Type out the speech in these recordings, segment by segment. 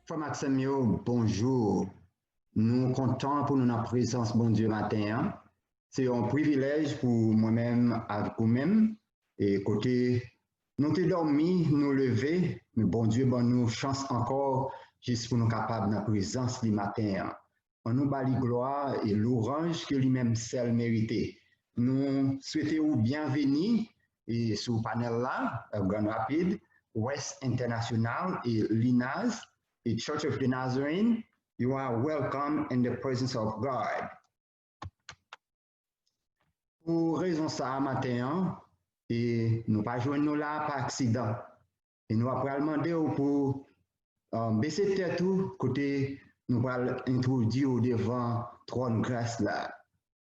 Frère Maxime, bonjour. Nous comptons pour notre présence, bon Dieu, matin. C'est un privilège pour moi-même, avec vous-même. Et côté, nous t'es dormi, nous lever, mais bon Dieu, bon nous chance encore, juste pour nous capables de la présence du matin. On nous bali gloire et l'orange que lui-même seul mérité. Nous souhaitons bienvenue et sur le panel là, Grand Rapide, West International et l'INAS. The Church of the Nazarene, you are welcome in the presence of God. Pour raison ça matin, et nous pas joindre nous là par accident. Et nous après demander pour baisser tête tout côté nous allons introduire au devant trône grâce là.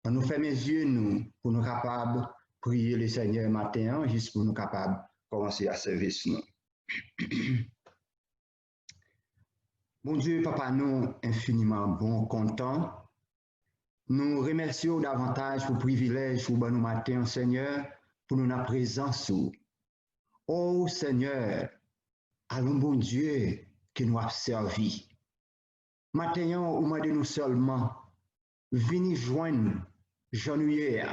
On nous ferme les yeux nous pour nous capables prier le Seigneur matin juste pour nous capables commencer à servir nous. Bon Dieu, Papa, nous infiniment bon, content. Nous remercions davantage pour le privilège pour nous matin, Seigneur, pour notre présence. Oh Seigneur, allons bon Dieu qui nous a servi. Maintenant, au moins de nous seulement, venez joindre Jean-Nuyer.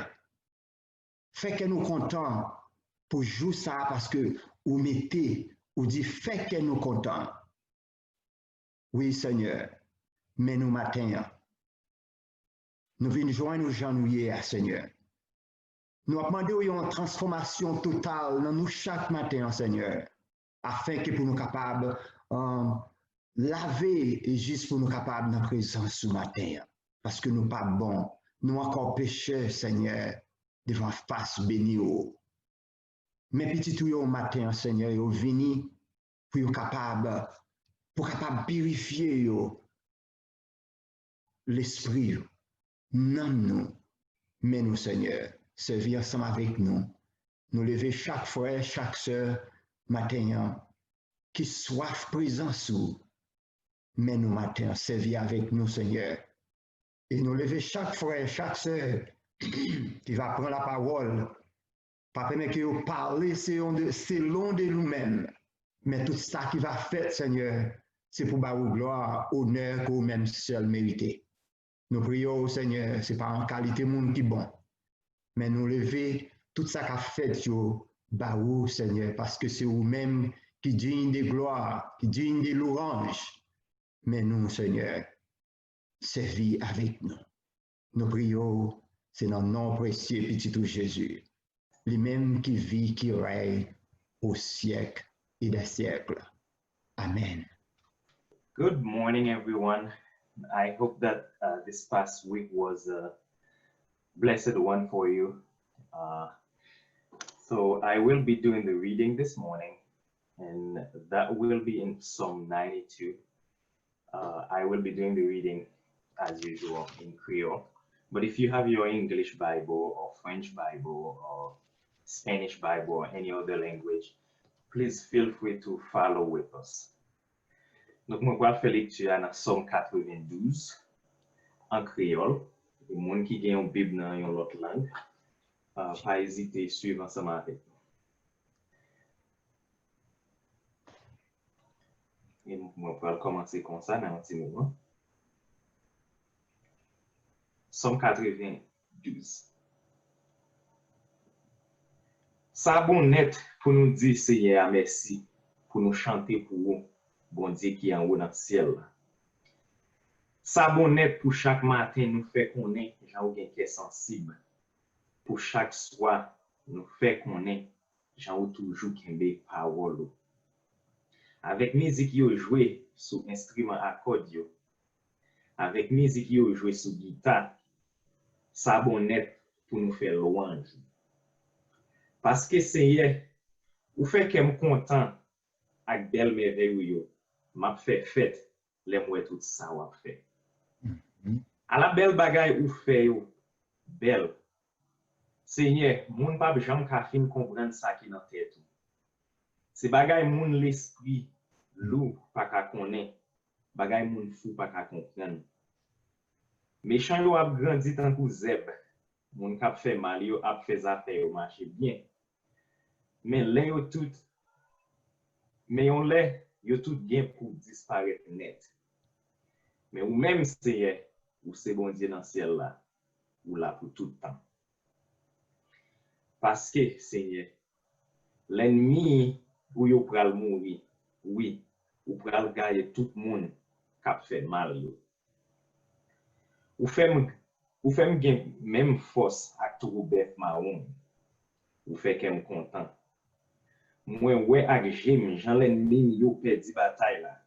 Fait que nous contents pour jouer ça parce que vous mettez, vous dites fait que nous contents. Oui, Seigneur, mais nous matin, nous venons joindre Jean-Nuyer, Seigneur. Nous demandons une transformation totale dans nous chaque matin, Seigneur, afin que pour nous capables laver et juste pour nous capables de présence ce matin. Parce que nous pas bons, nous encore pécheurs, Seigneur, devant face béni. Mais petit tout au matin, Seigneur, vous venez pour être capable purifier l'esprit. Non, nous, mais nous, Seigneur, servir ensemble avec nous. Nous lever chaque frère, chaque sœur, matin, qui soif présent sous. Mais nous, matin, servir avec nous, Seigneur. Et nous lever chaque frère, chaque sœur, qui va prendre la parole, pas permettre que vous parlez selon de nous-mêmes. Mais tout ça qui va faire, Seigneur, c'est pour vous gloire, honneur que vous-même seul méritez. Nous prions, Seigneur, ce n'est pas en qualité monde qui est bon, mais nous lever tout ça qu'a fait, baou, Seigneur, parce que c'est vous-même qui digne de gloire, qui digne de louange. Mais nous, Seigneur, servis avec nous. Nous prions, c'est dans le nom précieux petit tout Jésus, lui-même qui vit, qui règne au siècle et des siècles. Amen. Good morning, everyone. I hope that this past week was a blessed one for you. So I will be doing the reading this morning, and that will be in Psalm 92. I will be doing the reading as usual in Creole. But if you have your English Bible or French Bible or Spanish Bible or any other language, please feel free to follow with us. Donc, je vais faire lecture dans Somme 92 en créole. Les gens qui ont une Bible dans une autre langue, pas hésiter à suivre ensemble avec nous. Et je vais commencer comme ça dans un petit moment. Somme 92. Ça bon net pour nous dire Seigneur merci, pour nous chanter pour vous. Bon Dieu qui est en haut dans le ciel. Ça bon net pour chaque matin nous fait connaître, j'en ai qui est sensible. Pour chaque soir nous fait connaître, j'en ai toujours qui est parole. Avec musique qui est joué sur instrument accordion, avec musique qui est joué sur guitare, ça bon net pour nous faire louange. Parce que Seigneur, vous fait que me content avec belle merveille m'a fait fête les moi tout ça ou fait. À la belle bagaille ou fait belle. Seigneur, moun pa jam ka fin comprendre ça qui dans tête. C'est bagaille moun l'esprit lou pas ka connaît. Bagaille moun fou pas ka comprendre. Méchant yo a grandi tant que zèbre. Moun k'ap fait mal yo ap fait affaire marcher bien. Mais là yo tout mais on lè yo tout gen pour disparaître net. Mais ou même Seigneur, ou c'est bon Dieu dans le ciel là, ou là pour tout le temps. Parce que, Seigneur, l'ennemi ou yo pral mourir, oui, ou pral gagner tout le monde qui a fait mal yo. Ou fait gen même force ak tout bête marron, ou fait qu'elle content. Moi ouais ak jem, Jean l'ennemi yo perdi bataille là.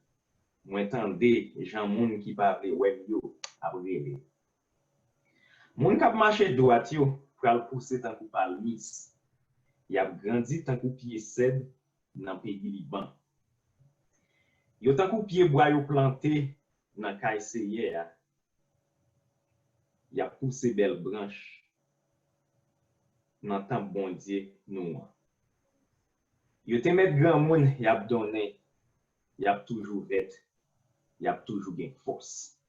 Moi tande Jean moun qui pa vle wè yo abrele. Moun k'ap marché droit yo pral pousser tant kou palmis. Y a grandi tant kou pied cèdre dans pays Liban. Yo tant kou pied bois yo planté dans kay Seigneur. Y a poussé belle branche dans temps bon Dieu nous. Yo te met grand moun y a donné, y a toujours vet, y a toujours gen force.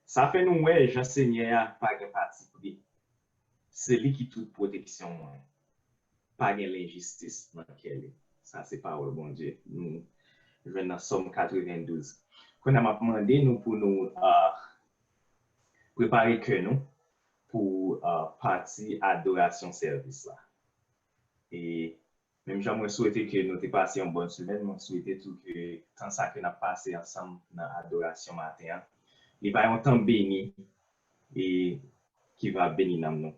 Ça fait nous ouais Jean Seigneur pas gen parti pris. C'est lui qui toute protection moi. Pas gen l'injustice dans lequel. Ça c'est parole bon Dieu. Nous venons dans Somme 92. Qu'on a demandé nous pour nous préparer que nous pour partie adoration service là. Et même j'aimerais souhaiter que nous ayons passé une bonne semaine, moi souhaiter tout que tant ça que nous avons passé ensemble dans l'adoration matin, il va y avoir un temps béni et qui va bénir nous.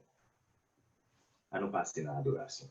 À nous passer dans l'adoration.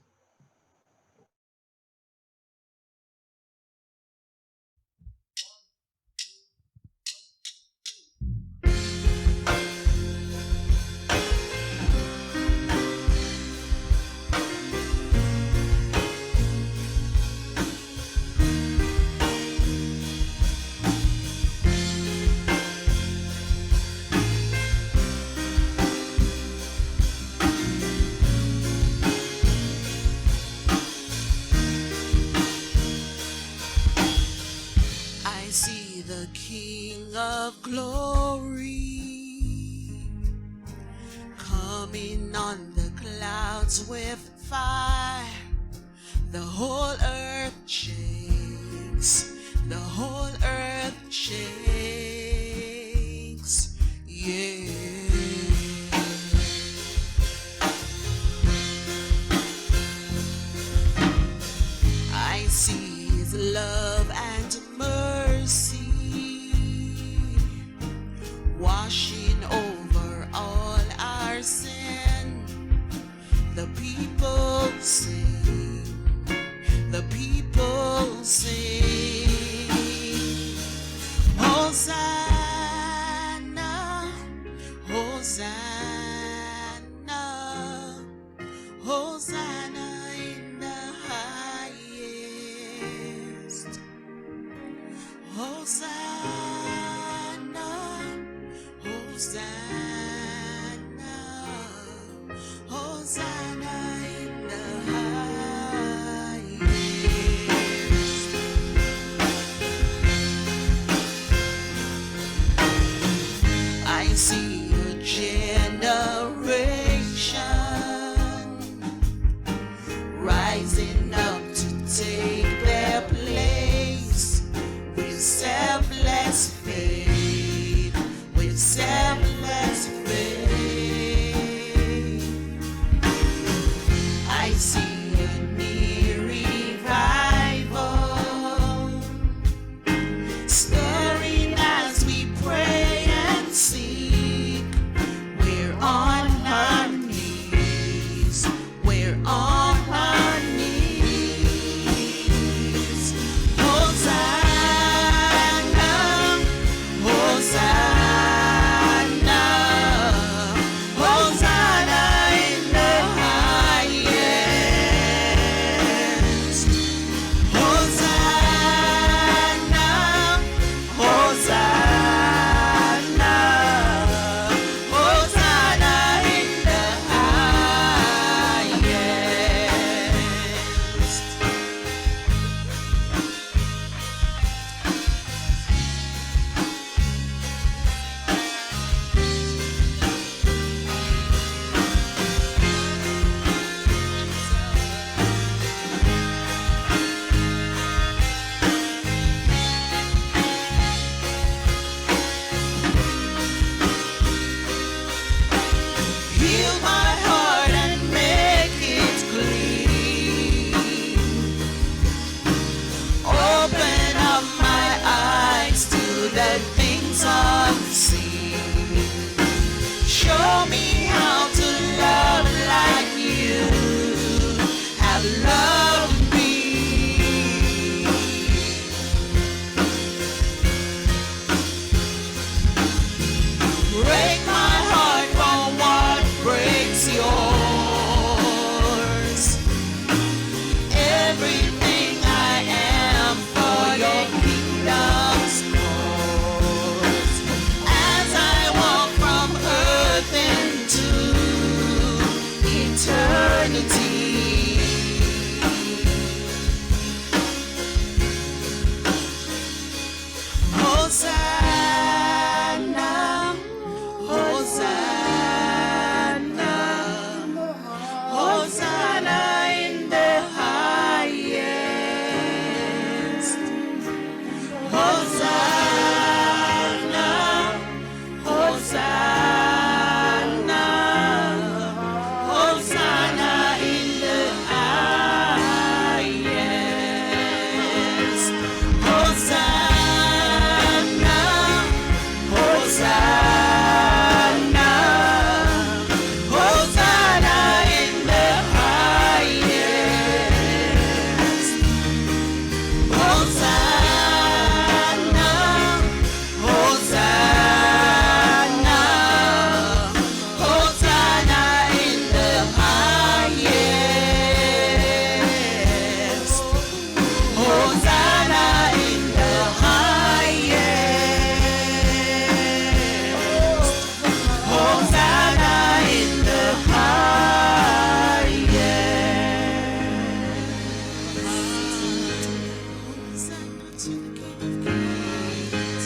Glory coming on the clouds with fire. The whole earth shakes. The whole earth shakes. Yeah. I see His love and mercy washing over all our sin. The people sing, the people sing. Hosanna, Hosanna, Hosanna in the highest. Hosanna. Hosanna, Hosanna in the highest. I see a generation rising up to take their place with selfless faith. Selfless Hosanna, Hosanna, Hosanna in the highest. Hosanna, Hosanna, Hosanna in the highest. Hosanna, Hosanna, Hosanna in the highest. Hosanna, Hosanna, Hosanna in the highest. Hosanna in the highest. Hosanna in the highest. Hosanna to the King of Kings.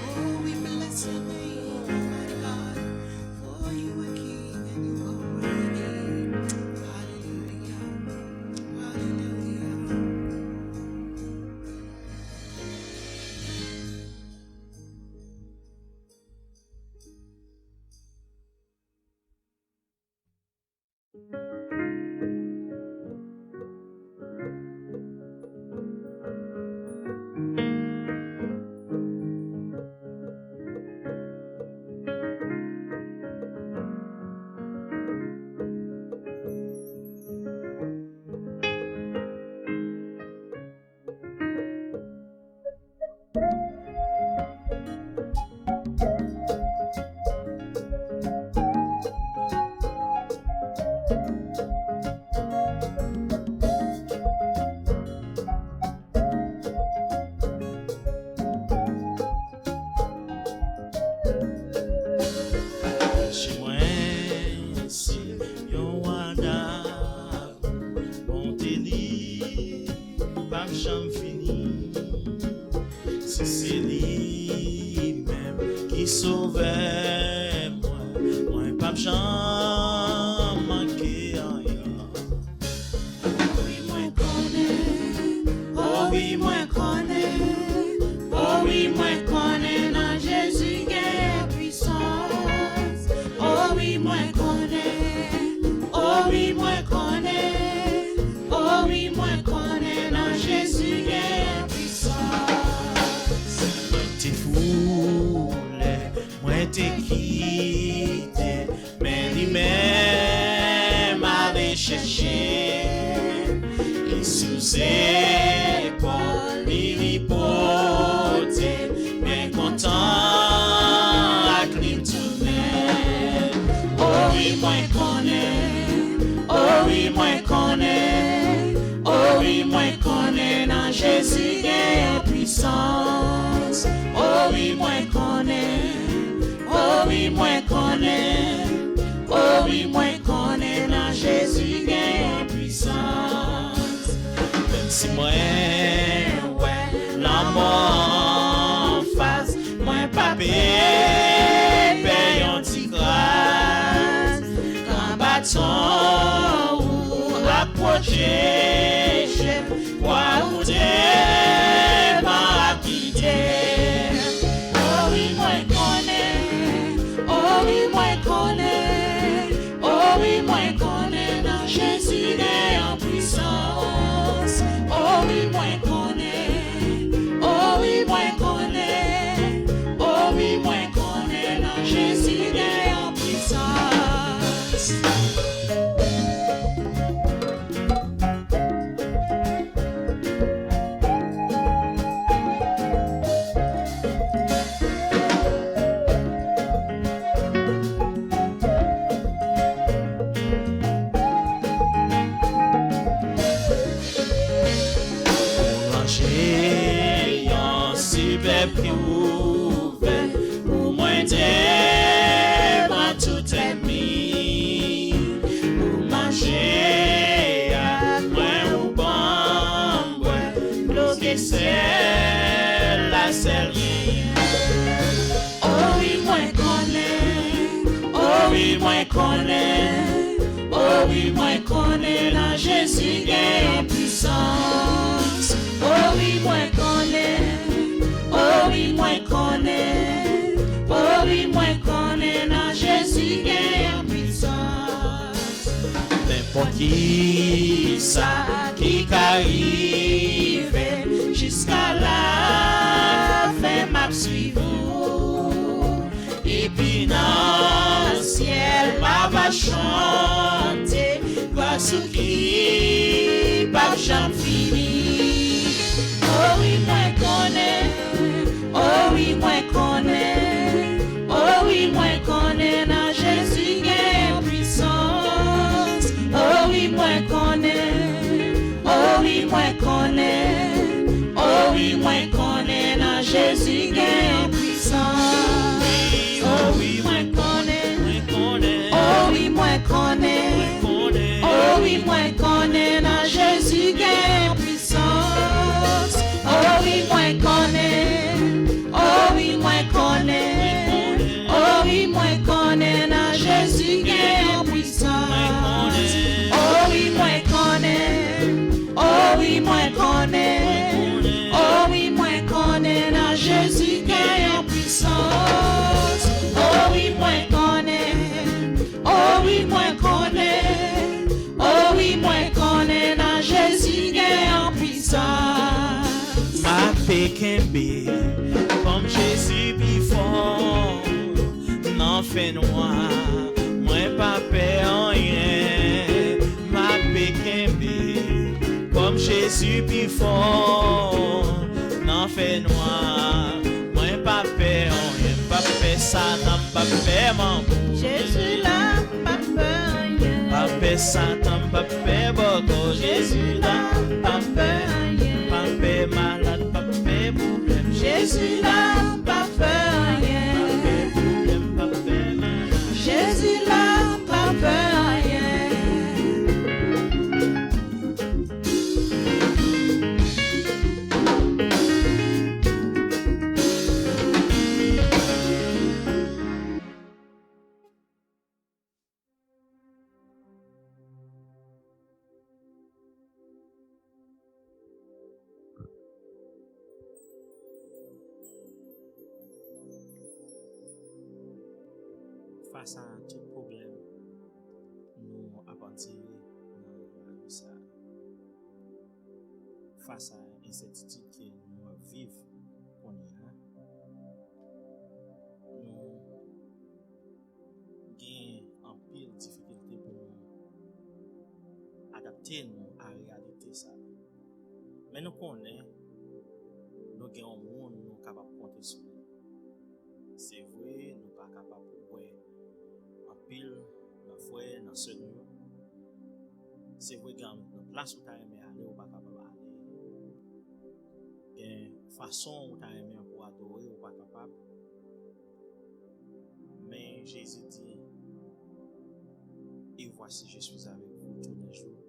Oh, we bless your name, Almighty God, for you are King and you are worthy. Hallelujah. Hallelujah. Chez moi, si yon wada, bonté li, pas jamais fini. Si c'est lui même qui sauvait moi pas jamais manqué rien. Oui, moi connais. Oh oui, moi connais. Oh oui, moi connais. Dans Jésus qui est puissance. Oh oui, moi connais. Oh oui, moi connais. Oh oui, moi connais. Dans Jésus qui est puissance. Moi t'es foulé, moi t'es quitté, mais lui-même allait chercher. Et sous épaules, il y portait, bien content, à clim tourner. Oh oui, moi connais. Oh oui, moi connais. Oh oui, moi connais. Dans Jésus qui est puissance. Oh oui, moi connais. Oh oui, moi connais. Oh oui, moi connais. Dans Jésus qui est puissance. Même si moi, ouais, la mort en face, moi pas paye un petit grâce. Quand bâton ou approcher, quoi ou des m'a quitté. Oh oui, moi connais. Oh oui, moi connais. Oh oui, moi connais. Dans Jésus qui est en puissance. Oh oui, moi connais. Oh oui, moi connais. Oh oui, moi connais. Dans Jésus qui est en puissance. J'ai un super prix ouvert pour moi devant tout ennemi. Pour manger à moi ou bon, bloquer celle la seule. connais, oh oui, moi connais, dans Jésus gagne puissance. Oh oui, moi connais, oh oui, moi connais, oh oui, moi connais, dans Jésus gagne puissance. N'importe qui, ça qui arrive, Jusqu'à la fin, m'a suivre. Et puis dans le ciel, ma va chanter, grâce au qui, pas jamais fini. Oh oui, moi connais, oh oui, moi connais, oh oui, moi connais, dans Jésus gagne puissance. Oh oui, moi connais, oh oui, moi connais, oh oui, moi connais, dans Jésus gagne puissance. Oh oui, moi connais, oh oui, moi connais, oh oui, moi connais, dans Jésus gagne puissance. Oh oui, moi connais, oh oui, moi connais, oh oui, moi connais, dans Jésus gagne puissance. Oh oui, moi connais, oh oui, moi connais, oh oui, moi connais, dans Jésus gagne puissance. Oh oui, moi connais, oh oui, moi connais, oh oui, moi connais, dans Jésus gagne puissance. ma pékembe, comme Jésus before, n'en fait noir, moi pas peur rien. Ma pékembe, comme Jésus before, n'en fait noir, moi pas peur rien. Pas peur Satan, pas peur mon Jésus là, pas peur rien. pas peur Satan, pas peur beaucoup. Jésus là, pas peur, pas peur malade, pas peur problème. Jésus là, pas peur rien. Jésus là, pas peur rien. Face à tout problème, nous avons tiré dans la vie ça. Face à l'incertitude que nous vivons, on y a, nous avons en pile difficulté pour nous adapter nous à la réalité ça. Mais nous connaissons, nous avons un monde nous capable de compter sur lui. C'est vrai, nous ne sommes pas capables de voir en pile, dans le foyer, dans ce lieu. C'est vrai que dans la place où tu as aimé aller, ou pas capable d'aller. Il y a une façon où tu as aimé pour adorer, ou pas capable. Mais Jésus dit, et voici, je suis avec vous tous les jours,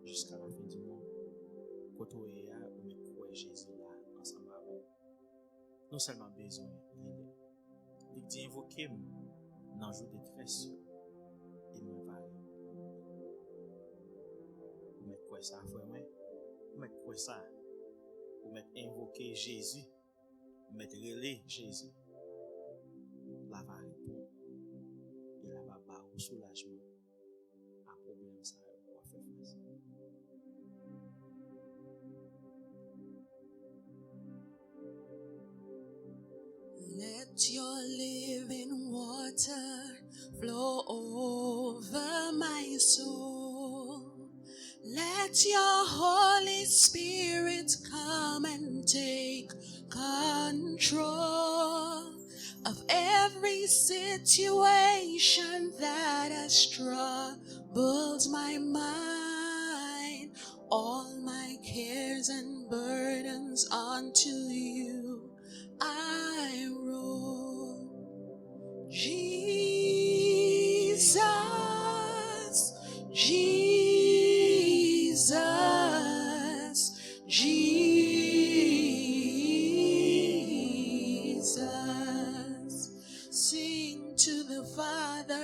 jusqu'à la fin du monde. Quand on est là, on met quoi Jésus là, ensemble avec vous. Non seulement besoin de l'aider. Il dit, invoquez-moi dans le jour de détresse, et me parler. Vous mettez quoi ça, frère? Vous mettez quoi ça? Vous mettez invoquer Jésus, vous mettez relais Jésus. Là va répondre. Et là va avoir un soulagement à problème ça pour faire face. Let your living water flow over my soul. Let your Holy Spirit come and take control of every situation that has troubled my mind. All my cares and burdens onto you I roll. Jesus, Jesus, Jesus. Sing to the Father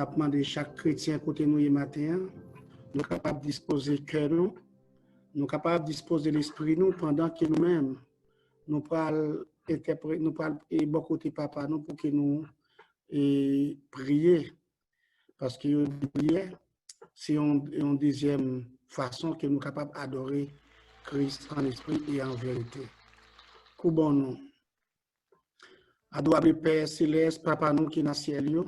Nous avons demandé chaque chrétien côté nous ce matin, nous sommes capables de disposer le cœur, nous sommes capables de disposer l'esprit nous pendant que nous-mêmes, nous parlons et bon côté papa nous pour que nous prier. Parce que prier, c'est une deuxième façon que nous sommes capables d'adorer Christ en esprit et en vérité. Bon nous. Adorable Père Céleste, Papa nous qui est dans le ciel.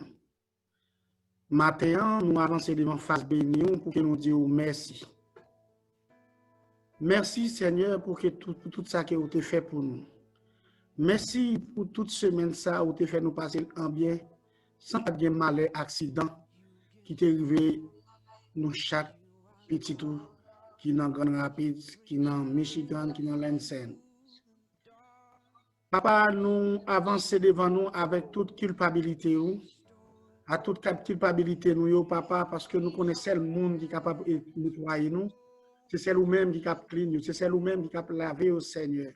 Matin, nous avançons devant face bénie pour que nous disions merci. Merci Seigneur pour tout ça que vous avez fait pour nous. Merci pour toute semaine ça où tu fait nous passer en bien sans pas de malheur, accident qui t'est arrivé nous chaque petit tour qui est dans Grand Rapids, qui est dans Michigan, qui est dans Lansing. Papa, nous avançons devant nous avec toute culpabilité, à toute culpabilité nous, papa, parce que nous connaissons le monde qui est capable de nettoyer nous. C'est celle ou même qui est capable de clean, c'est celle ou même qui est capable de laver au Seigneur.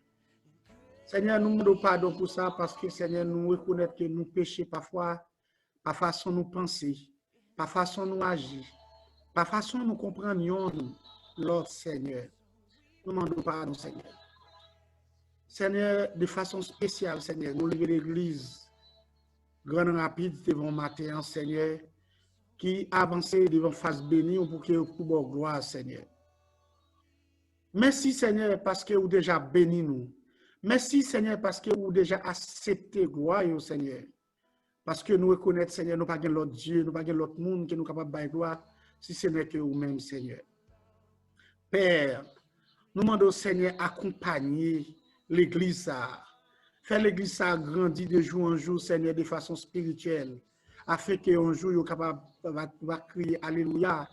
Seigneur, nous demandons pardon pour ça parce que Seigneur, nous reconnaissons que nous péchons parfois, par façon nous penser, par façon nous agir, par façon nous comprendre l'autre Seigneur. Nous demandons pardon, Seigneur. Seigneur, de façon spéciale, Seigneur, nous levons l'église Grand Rapide devant matin, Seigneur, qui avance devant face bénie pour que vous puissiez gloire, Seigneur. Merci, Seigneur, parce que vous déjà béni nous. Merci, Seigneur, parce que vous déjà accepté gloire, Seigneur. Parce que nous reconnaissons, Seigneur, nous n'avons pas l'autre Dieu, nous n'avons pas l'autre monde qui nous capable de gloire, si ce n'est que vous-même, Seigneur. Père, nous demandons, Seigneur, accompagner l'église, faire l'église grandir de jour en jour, Seigneur, de façon spirituelle, afin qu'un jour, vous capable va crier Alléluia,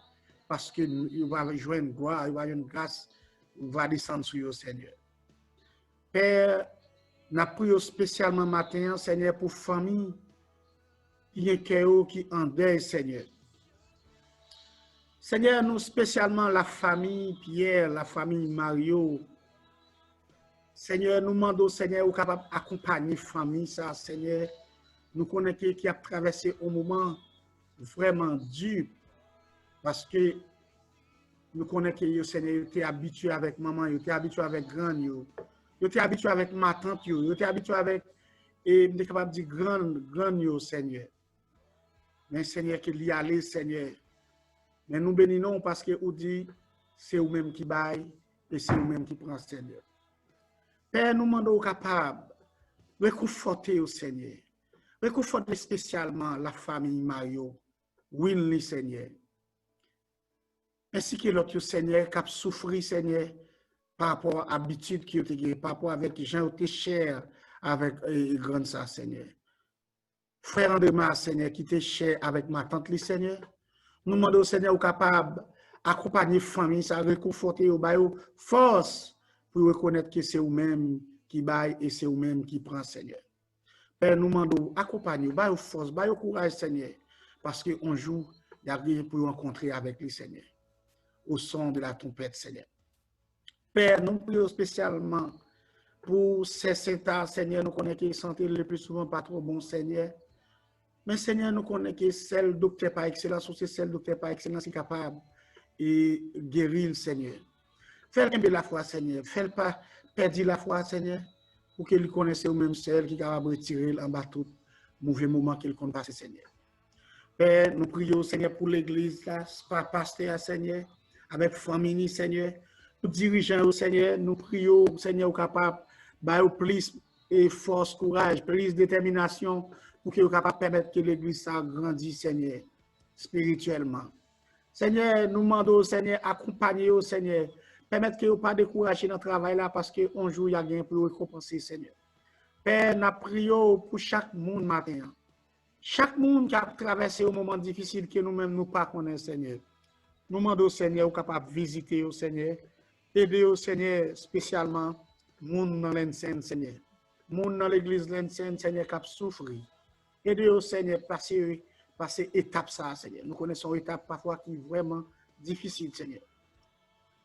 parce que vous va joindre gloire, vous va une grâce, vous va descendre sur vous, Seigneur. Père, nous prions spécialement matin, Seigneur, pour famille qui est qui en deuil, Seigneur. Seigneur, nous spécialement la famille Pierre, la famille Mario. Seigneur, nous demandons, Seigneur, vous capable d'accompagner la famille, ça, Seigneur. Nous connaissons qui a traversé un moment vraiment dur parce que nous connaissons que le Seigneur était habitué avec maman, il était habitué avec grand, il était habitué avec ma tante, il était habitué avec, et il est capable de dire grand, Seigneur. Mais Seigneur, qu'il y allait, Seigneur. Mais nous bénissons parce que vous dit, c'est vous-même qui baille et c'est vous-même qui prend, Seigneur. Père, nous demandons capable de réconforter au Seigneur. Réconforter spécialement la famille Mario, Winley, Seigneur. Ainsi que l'autre Seigneur qui a souffert, Seigneur, par rapport à l'habitude qui était, par rapport avec les gens qui étaient chers avec grand ça, Seigneur. Frère André, Seigneur, qui était cher avec ma tante, Seigneur. Nous demandons au Seigneur capable d'accompagner la famille, ça réconforter, au force pour reconnaître que c'est vous-même qui baille et c'est vous-même qui prend, Seigneur. Père, nous demandons accompagner, baille force, baille courage, Seigneur, parce qu'un jour, il y a rien pour rencontrer avec le Seigneur, au son de la trompette, Seigneur. Père, nous prions spécialement pour ces saints, Seigneur, nous connaissons que la santé le plus souvent pas trop bon, Seigneur. Mais Seigneur, nous connaissons que celle docteur par excellence, ou c'est celle docteur par excellence qui est capable de guérir, Seigneur. Fais-le de la foi, Seigneur. Fais-le pas perdre la foi, Seigneur, pour qu'il connaisse au même celle qui est capable de retirer en bas tout mauvais moment qu'il compte passer, Seigneur. Père, nous prions, Seigneur, pour l'église, par pasteur, Seigneur, avec famille, Seigneur, pour dirigeants, Seigneur, nous prions, Seigneur, capable de plus et force, courage, plus détermination, pour qu'il soit capable de permettre que l'église grandisse, Seigneur, spirituellement. Seigneur, nous demandons, Seigneur, accompagner, Seigneur, permettre que vous ne pas décourager dans le travail là parce qu'un jour, il y a rien pour récompenser, Seigneur. Père, nous prions pour chaque monde matin. Chaque monde qui a traversé un moment difficile que nous-mêmes nous pas connaissons, Seigneur. Nous demandons, Seigneur, vous capable de visiter, Seigneur, aider au Seigneur, spécialement, monde dans l'enseigne, Seigneur. Monde dans l'église l'enseigne, Seigneur, qui a souffert. Aider au Seigneur, passer étape ça, Seigneur. Nous connaissons étape parfois qui est vraiment difficile, Seigneur.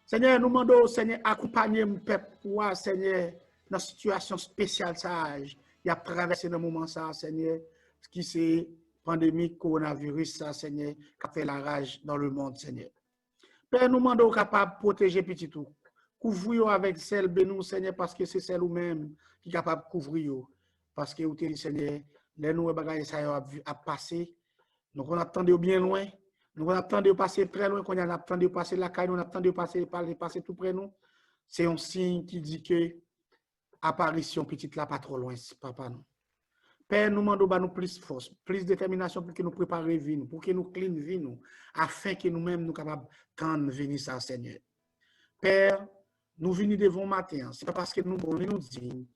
Seigneur, nous demandons, Seigneur, accompagner mon peuple pour, Seigneur, dans une situation spéciale, ça, il a traversé dans le moment, ça, Seigneur, qui c'est pandémie coronavirus, ça, Seigneur, qui a fait la rage dans le monde, Seigneur. Père, nous demandons capable de protéger petit tout. Couvrir avec celle de nous, Seigneur, parce que c'est celle ou même qui est capable de couvrir. Parce que, vous Seigneur, les nous, bagages, ça a passé. Donc, on attend de bien loin. Nous attendons de passer très loin, qu'on attend de passer la caille, on attend de passer tout près de nous. C'est un signe qui dit que apparition petite là, pas trop loin, papa nous. Père, nous demandons nous plus force, plus détermination pour que nous préparions vie, pour que nous clean vie, afin que nous-mêmes nous capables de venir ça, Seigneur. Père, nous venons devant matin, c'est pas parce que nous nous disons,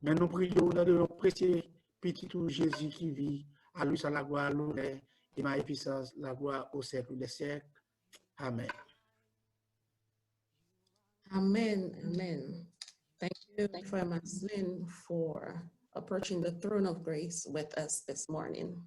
mais nous prions dans le précieux petit Jésus qui vit, à lui soit la gloire, l'honneur et ma puissance, la gloire au siècle des siècles. Amen. Amen. Amen. Thank you, Father Maslin, for approaching the throne of grace with us this morning.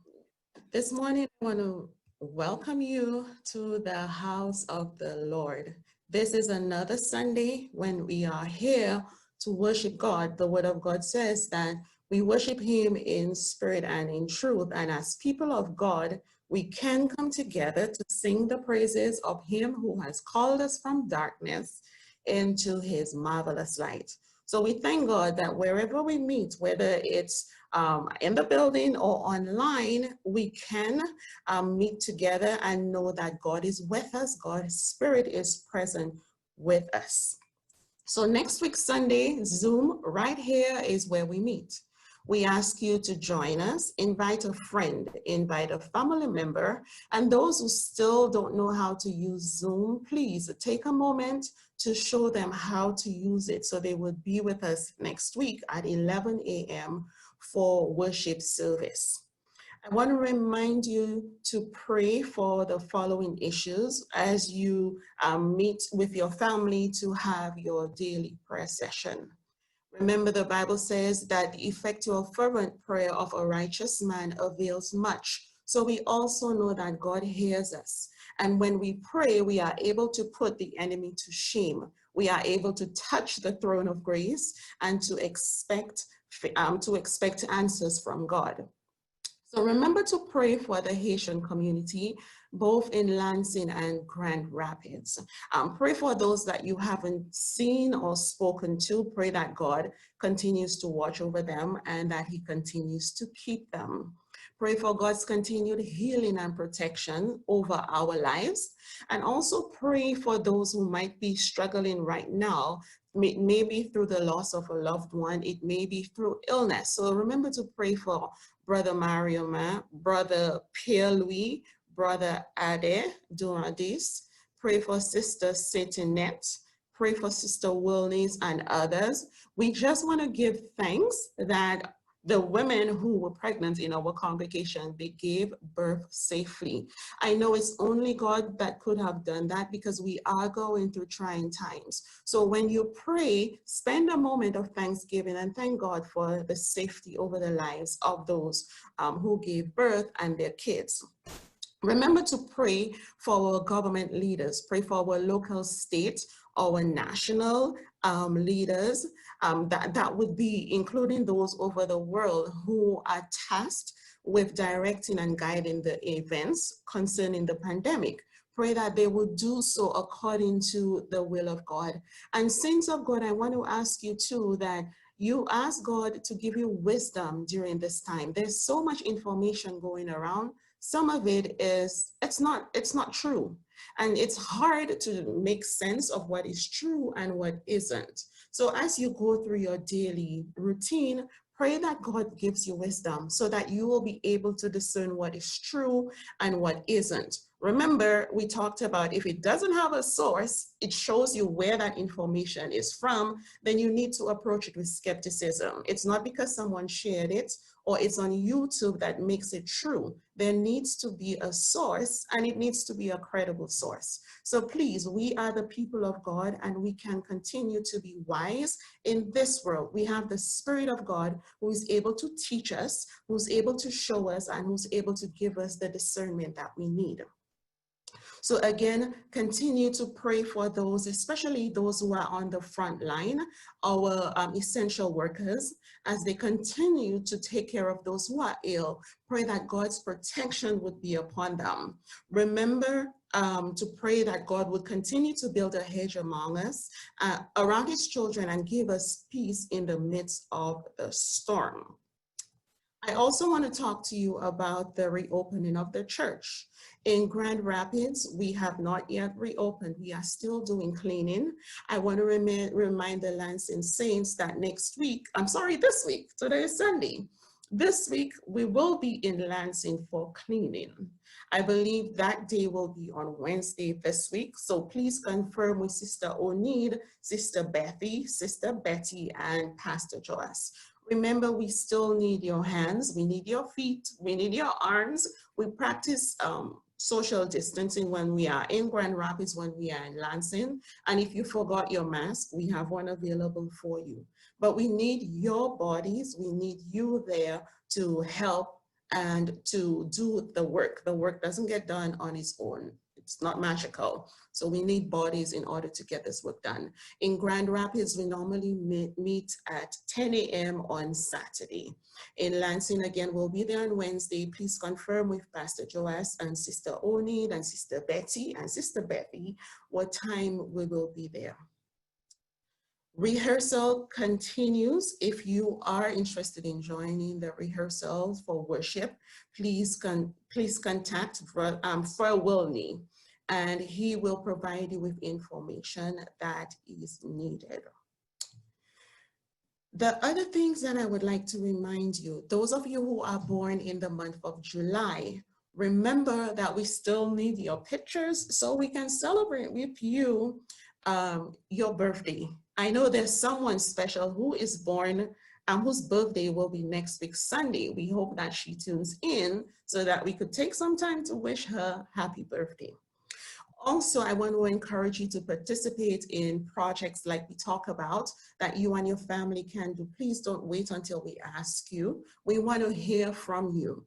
This morning, I want to welcome you to the house of the Lord. This is another Sunday when we are here to worship God. The word of God says that we worship him in spirit and in truth. And as people of God, we can come together to sing the praises of him who has called us from darkness into his marvelous light. So we thank God that wherever we meet, whether it's in the building or online, we can meet together and know that God is with us. God's Spirit is present with us. So next week, Sunday, Zoom, right here is where we meet. We ask you to join us, invite a friend, invite a family member, and those who still don't know how to use Zoom, please take a moment to show them how to use it so they will be with us next week at 11 a.m. for worship service. I want to remind you to pray for the following issues as you meet with your family to have your daily prayer session. Remember, the Bible says that the effectual fervent prayer of a righteous man avails much. So we also know that God hears us. And when we pray, we are able to put the enemy to shame. We are able to touch the throne of grace and to expect answers from God. So remember to pray for the Haitian community, both in Lansing and Grand Rapids. Pray for those that you haven't seen or spoken to. Pray that God continues to watch over them and that he continues to keep them. Pray for God's continued healing and protection over our lives. And also pray for those who might be struggling right now, maybe through the loss of a loved one, it may be through illness. So remember to pray for Brother Mario Ma, Brother Pierre-Louis, Brother Ade Duradis. Pray for Sister Saintinette. Pray for Sister Wilness and others. We just want to give thanks that the women who were pregnant in our congregation, they gave birth safely. I know it's only God that could have done that because we are going through trying times. So when you pray, spend a moment of thanksgiving and thank God for the safety over the lives of those who gave birth and their kids. Remember to pray for our government leaders, pray for our local, state, our national leaders, that would be including those over the world who are tasked with directing and guiding the events concerning the pandemic. Pray that they will do so according to the will of God. And saints of God, I want to ask you too that you ask God to give you wisdom during this time. There's so much information going around. Some of it is, it's not true. And it's hard to make sense of what is true and what isn't. So as you go through your daily routine, pray that God gives you wisdom so that you will be able to discern what is true and what isn't. Remember, we talked about if it doesn't have a source, it shows you where that information is from, then you need to approach it with skepticism. It's not because someone shared it or it's on YouTube that makes it true. There needs to be a source, and it needs to be a credible source. So please, we are the people of God, and we can continue to be wise in this world. We have the Spirit of God who is able to teach us, who's able to show us, and who's able to give us the discernment that we need. So again, continue to pray for those, especially those who are on the front line, our essential workers, as they continue to take care of those who are ill. Pray that God's protection would be upon them. Remember to pray that God would continue to build a hedge among us, around his children, and give us peace in the midst of the storm. I also want to talk to you about the reopening of the church. In Grand Rapids, we have not yet reopened. We are still doing cleaning. I want to remind the Lansing Saints that this week, today is Sunday. This week, we will be in Lansing for cleaning. I believe that day will be on Wednesday this week. So please confirm with Sister O'Neil, Sister Bethy, Sister Betty, and Pastor Joas. Remember, we still need your hands, we need your feet, we need your arms. We practice social distancing when we are in Grand Rapids, when we are in Lansing. And if you forgot your mask, we have one available for you. But we need your bodies, we need you there to help and to do the work. The work doesn't get done on its own. It's not magical. So we need bodies in order to get this work done. In Grand Rapids, we normally meet at 10 a.m. on Saturday. In Lansing, again, we'll be there on Wednesday. Please confirm with Pastor Joas and Sister O'Neil and Sister Betty and Sister Bethy what time we will be there. Rehearsal continues. If you are interested in joining the rehearsals for worship, please contact Fred Wilney, and he will provide you with information that is needed. The other things that I would like to remind you, those of you who are born in the month of July, remember that we still need your pictures so we can celebrate with you your birthday. I know there's someone special who is born and whose birthday will be next week Sunday. We hope that she tunes in so that we could take some time to wish her happy birthday. Also, I want to encourage you to participate in projects like we talk about that you and your family can do. Please don't wait until we ask you. We want to hear from you.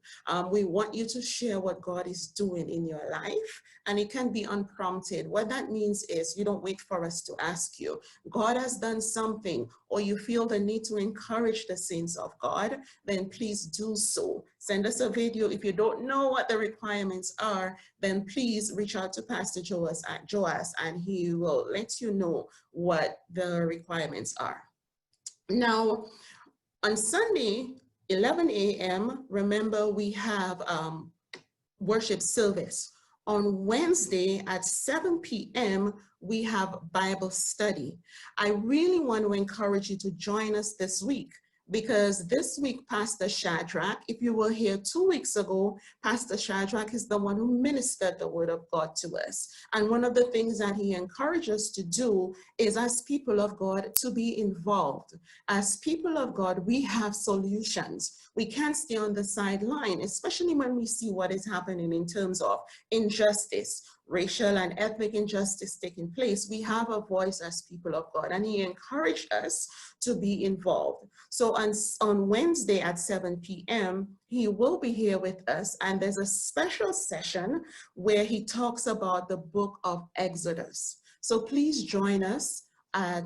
We want you to share what God is doing in your life, and it can be unprompted. What that means is you don't wait for us to ask you. God has done something, or you feel the need to encourage the saints of God, then please do so. Send us a video. If you don't know what the requirements are, then please reach out to Pastor Joas and he will let you know what the requirements are. Now, on Sunday, 11 a.m., remember we have worship service. On Wednesday at 7 p.m., we have Bible study. I really want to encourage you to join us this week, because this week, Pastor Shadrach, if you were here 2 weeks ago, Pastor Shadrach is the one who ministered the word of God to us. And one of the things that he encouraged us to do is, as people of God, to be involved. As people of God, we have solutions. We can't stay on the sideline, especially when we see what is happening in terms of injustice, racial and ethnic injustice taking place. We have a voice as people of God, and he encouraged us to be involved. So on Wednesday at 7 p.m., he will be here with us, and there's a special session where he talks about the book of Exodus. So please join us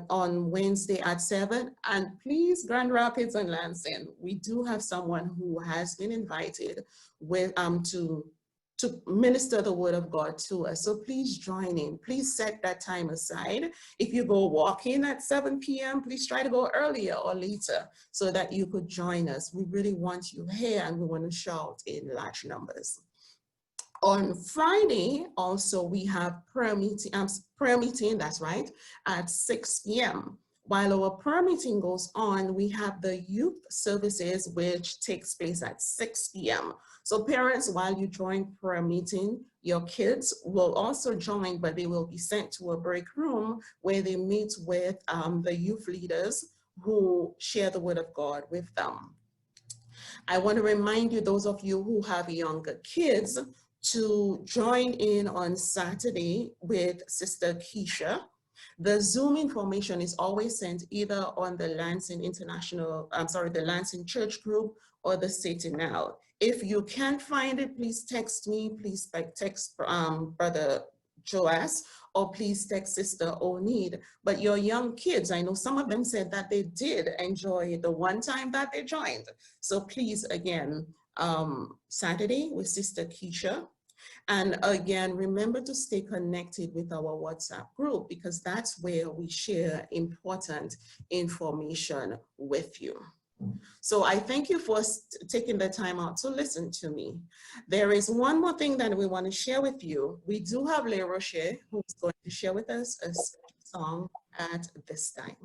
on Wednesday at 7, and please, Grand Rapids and Lansing, we do have someone who has been invited with to minister the word of God to us. So please join in. Please set that time aside. If you go walk in at 7 p.m., please try to go earlier or later so that you could join us. We really want you here, and we want to shout in large numbers. On Friday, also, we have prayer meeting, that's right, at 6 p.m. While our prayer meeting goes on, we have the youth services, which takes place at 6 p.m. So parents, while you join prayer meeting, your kids will also join, but they will be sent to a break room where they meet with the youth leaders who share the word of God with them. I want to remind you, those of you who have younger kids, to join in on Saturday with Sister Keisha. The Zoom information is always sent either on the Lansing the Lansing Church group or the City Now. If you can't find it, please text me, please text Brother Joas, or please text Sister Oneed. But your young kids, I know some of them said that they did enjoy the one time that they joined. So please, again, Saturday with Sister Keisha. And again, remember to stay connected with our WhatsApp group, because that's where we share important information with you. So I thank you for taking the time out to listen to me. There is one more thing that we want to share with you. We do have Le Rocher, who's going to share with us a special song at this time.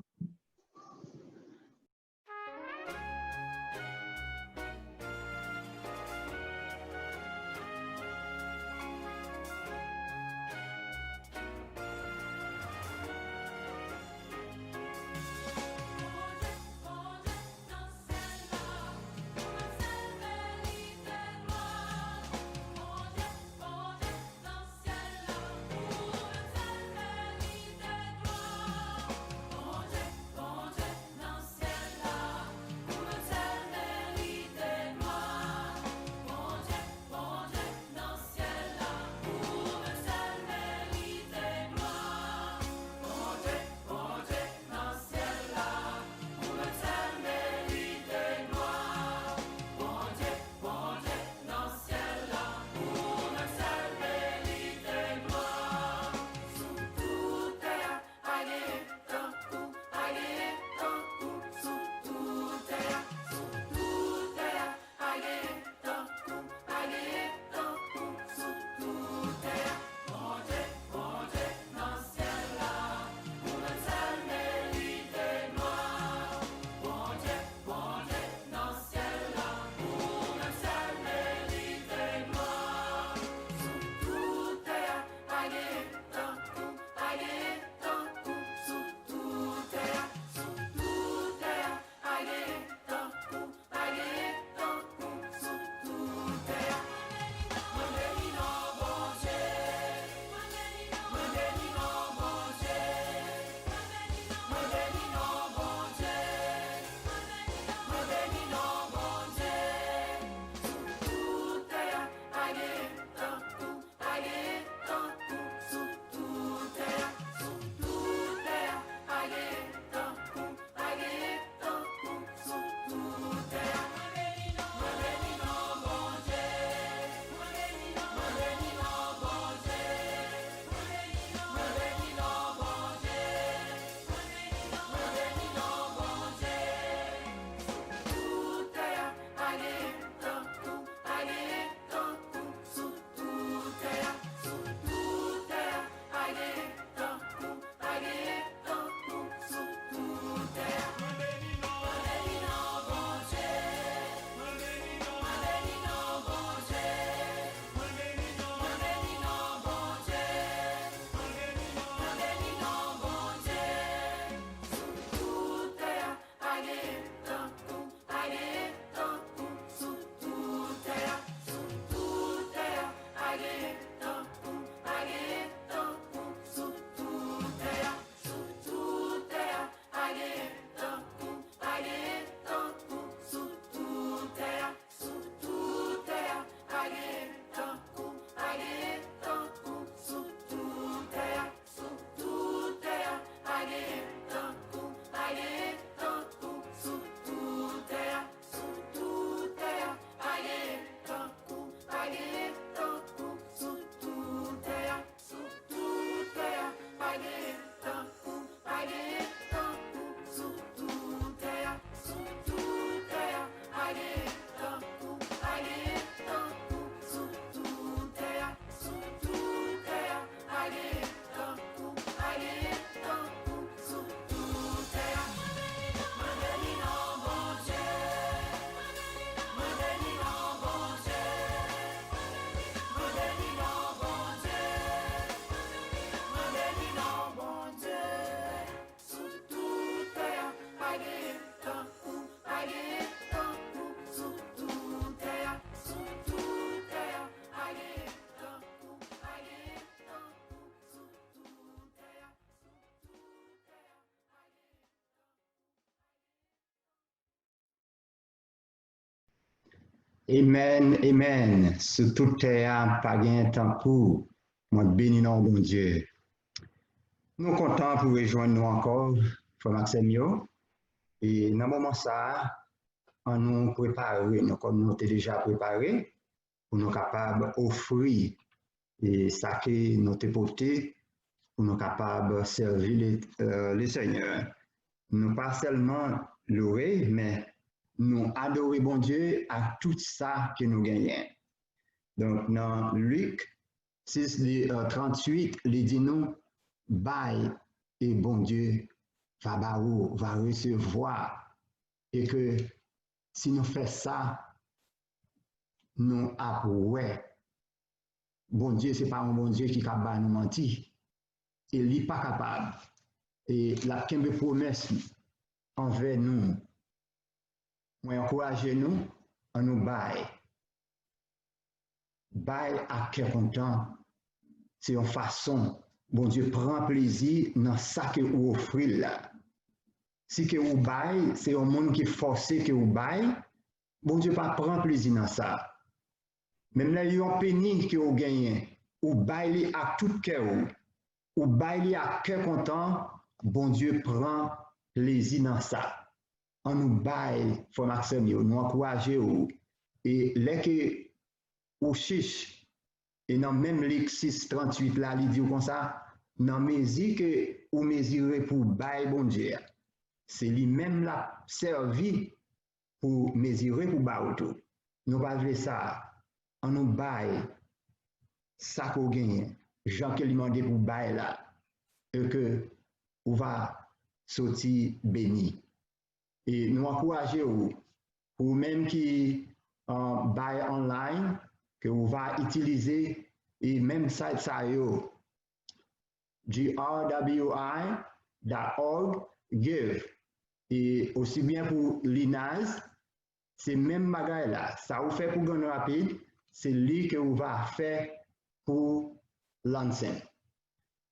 Amen, amen. Sur toute terre, pas gain temps pour. Moi, béni non, bon Dieu. Nous contents pour rejoindre nous encore, Frère Maxime. Et dans le moment ça, on nous prépare, nous, comme nous sommes déjà préparés, pour nous capables d'offrir et ça que nous avons porté, pour nous capables de servir le Seigneur. Nous pas seulement louer, mais nous adorer bon Dieu à tout ça que nous gagnons. Donc, dans Luc 6, 38, il dit nous, bail et bon Dieu va recevoir. Et que si nous faisons ça, nous avons, bon Dieu, ce n'est pas un bon Dieu qui est capable de nous mentir. Il n'est pas capable. Et la promesse envers nous, moi encourager nous, en nous bail. Bail à cœur content, c'est une façon, bon Dieu prend plaisir dans ça que vous offrez là. Si que vous bail, c'est un monde qui est forcé que vous bail, bon Dieu pas prend plaisir dans ça. Même là, il y a un pénis que vous gagnez, ou bail à tout cœur, ou bail à cœur content, bon Dieu prend plaisir dans ça. On nous baille, Frère Maxime, nous encourageons. Et là que vous cherchez, et dans même Luc 6, 38, là, il dit comme ça, dans mesure que vous mesurez pour bailler bon Dieu, c'est lui-même la servi pour mesurer pour bailler tout. Nous pas faire ça. On nous baille ça qu'on gagne. Jean qui lui demande pour bailler là, et que vous va sortir béni. Et nous encourageons ou même qui buy online, que vous va utiliser et même site ça grwi.org give. Et aussi bien pour l'INAS, c'est même bagage là. Ça vous fait pour gagner rapide, c'est lui que vous va faire pour l'enseigne.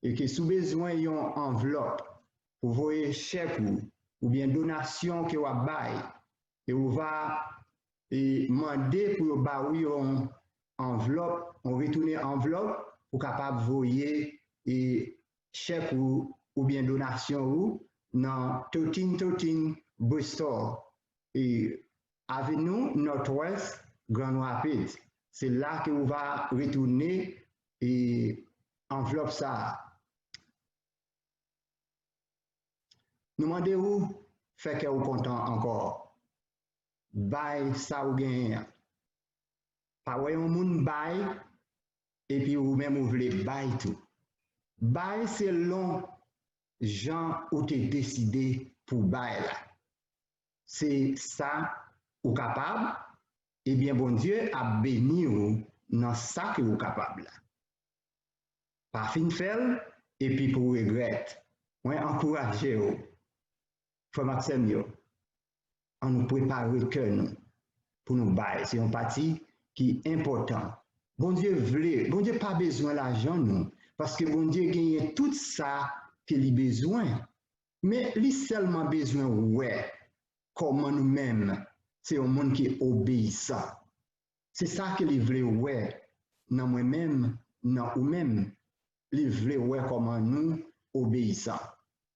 Et que sous besoin d'une enveloppe, vous voyez chèque ou bien donation que vous avez, et vous va demander pour vous une enveloppe, on retourne enveloppe pour capable voyer et chèque ou bien donation dans 1313 Bristol. Et avec nous, Nord-Ouest, Grand Rapids. C'est là que vous va retourner et enveloppe ça. Nous demandons, fait que vous content encore. Bail ça ou gagne. Pas ouais un monde bail et puis vous même vous voulez bail tout. Bail c'est long gens ou t'es décidé pour bail là. C'est ça ou capable et bien bon Dieu a béni vous dans ça que vous capable là. Pas fin faire et puis pour regret. Moi encourager vous. Frère Maxime, on nous prépare le cœur nous pour nous bailler. C'est une partie qui est importante. Bon Dieu voulait, bon Dieu pas besoin d'argent nous, parce que bon Dieu gagne tout ça qu'il a besoin. Mais il a seulement besoin ouais, comment nous-mêmes, c'est un monde qui est obéissant. C'est ça qu'il voulait ouais, dans moi-même, dans nous-mêmes, il voulait ouais comment nous obéissons.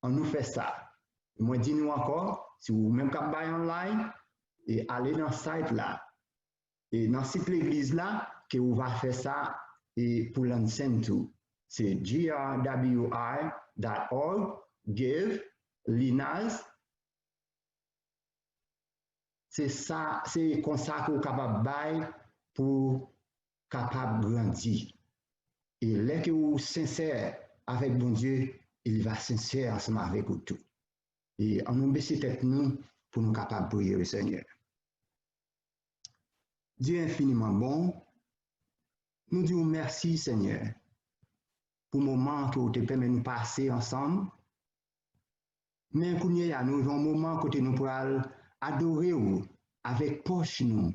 On nous fait ça. Moi, dis-nous encore, si vous même qu'à buy online, et allez dans le site là, et dans le site l'église là, que vous va faire ça, et pour l'enseigne tout. C'est grwi.org, give, linas. C'est ça, c'est comme ça que vous êtes capable de buy pour capable de grandir. Et là que vous êtes sincère avec bon Dieu, il va sincère ensemble avec vous tout. Et on nous baisse tête nous pour nous capables de prier le Seigneur. Dieu infiniment bon, nous disons merci Seigneur pour le moment que vous te permet de nous passer ensemble. Mais nous avons un moment que nous pourrons adorer avec poche nous,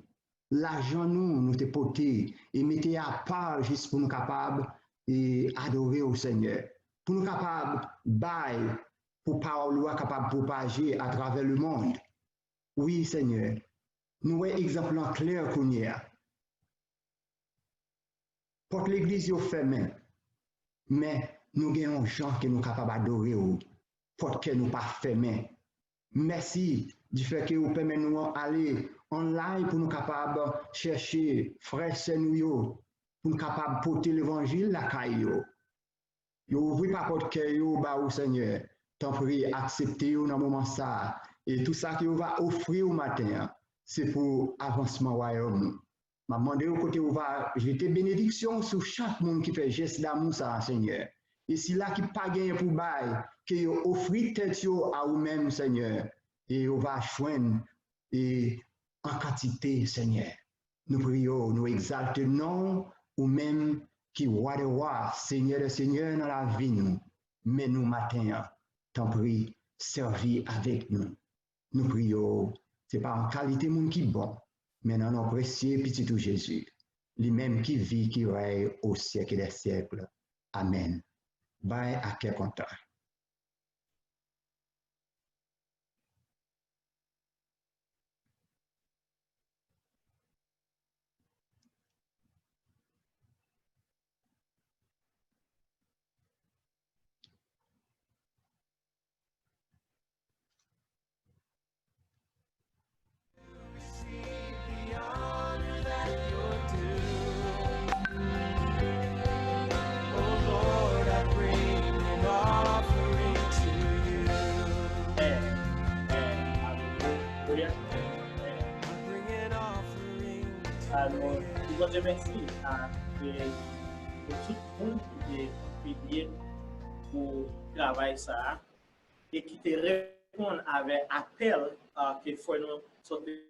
l'argent nous te porter et mettre à part juste pour nous capables d'adorer au Seigneur. Pour nous capables de pour parole capable de propager à travers le monde. Oui, Seigneur, Nous avons exemple en clair qu'on y a. Porte l'église est fermée, mais nous avons des gens qui sont capables d'adorer, porte que nous pas fermés. Merci du fait que vous permettez nous aller en live pour nous capables de chercher frères et nous pour nous capables de porter l'évangile la caillou. Yo ouvri pas porte que yo ba au Seigneur. T'en prie accepter dans moment ça et tout ça que vous va offrir au matin, c'est pour avancement royaume. M'a demandé au côté où va jeter bénédiction sur chaque monde qui fait geste d'amour ça Seigneur. Et si là qui pas gagné pour bail que yo offrir tête yo à vous-même Seigneur et on va joindre et en quantité Seigneur. Nous prions, nous exaltons non ou même qui roi de roi, Seigneur de Seigneur dans la vie nous. Mais nous matin, t'en prie, servis avec nous. Nous prions, c'est pas en qualité monde qui bon, mais dans notre précieux petit tout Jésus, lui-même qui vit, qui règne au siècle des siècles. Amen. Bye à quel content. Alors, je vous remercie pour tout le monde qui a contribué pour travail ça et qui te répond avec appel qu'il faut nous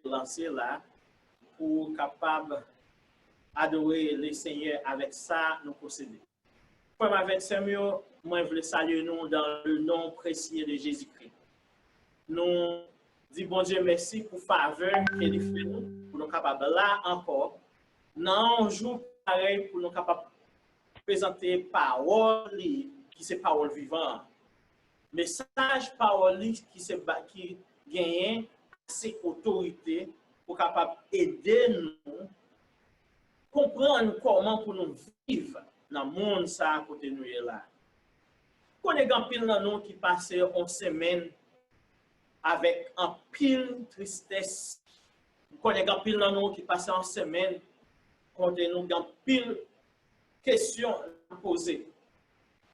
lancer là pour capable adorer le Seigneur avec ça nous posséder. Comme avec Samuel, moi je voulais saluer nous dans le nom précieux de Jésus-Christ. Nous dis bon Dieu merci pour faveur qu'il fait nous, pour nous capables là encore, dans un jour pareil pour nous capables présenter parole qui c'est parole vivante, message parole qui gagne assez autorité pour capable aider nous comprendre comment pour nous vivre dans le monde ça à côté de nous là. On est grand pile dans nous qui passent une semaine avec un pile tristesse. On est grand pile dans nous qui passent une semaine contre nous dans pile questions à poser.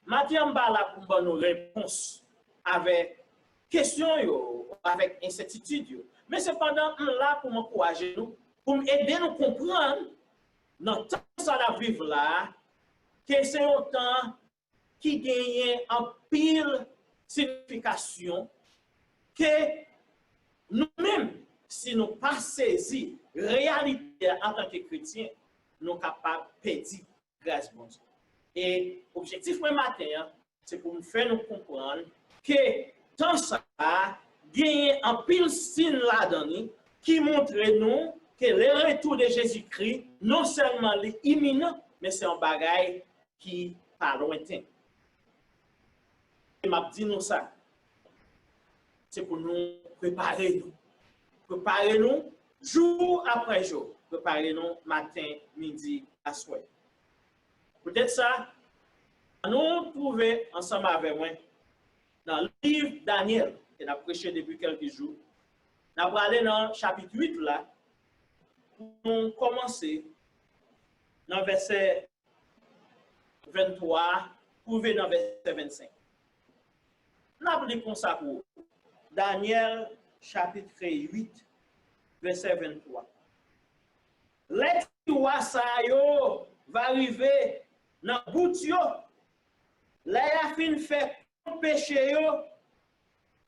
Maintenant, là pour nos réponses avec questions avec incertitude. Mais cependant, là pour m'encourager nous, pour m'aider nous comprendre dans le temps ça la vivre là, que c'est un temps qui gagne en pile signification que nous-mêmes, si nous pas saisi réalité en tant que chrétiens, nous sommes capables de perdre grâce bon Dieu. Et l'objectif de matin, c'est pour nous faire nous comprendre que tant ça gagne en pile signe là-dedans qui montre nous que le retour de Jésus-Christ, non seulement est imminent, mais c'est un bagage qui pas lointain. Et m'a dit nous ça. C'est pour nous préparer nous jour après jour, préparer nous matin, midi, à soir. Peut-être ça, nous trouver ensemble avec moi dans le livre Daniel, que nous avons prêché depuis quelques jours. Nous allons aller dans le chapitre 8 là, pour commencer dans le verset 23, pour venir dans le verset 25. Nous allons comme ça pour Daniel chapitre 8, verset 23. Les rois ça va arriver dans le bout yo. Là a fin fait péché yo,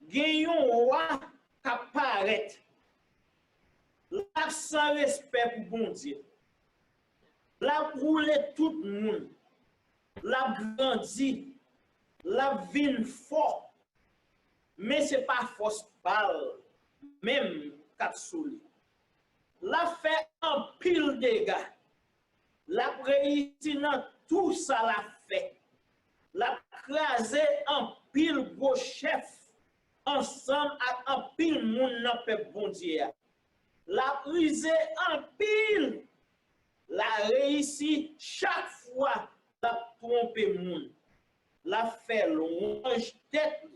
gagnons roi qui apparaît. Là sans respect pour bon Dieu. Là roule tout le monde. Là grandit. Là vin fort. Mais ce n'est pas force balle, même capsule. La fait un pile de dégâts. La réussi dans tout ça la fait. La crasé un pile gros chef ensemble avec un pile monde dans peuple bon Dieu. la brisé en pile, la réussi chaque fois la tromper moun, la fait louange tête,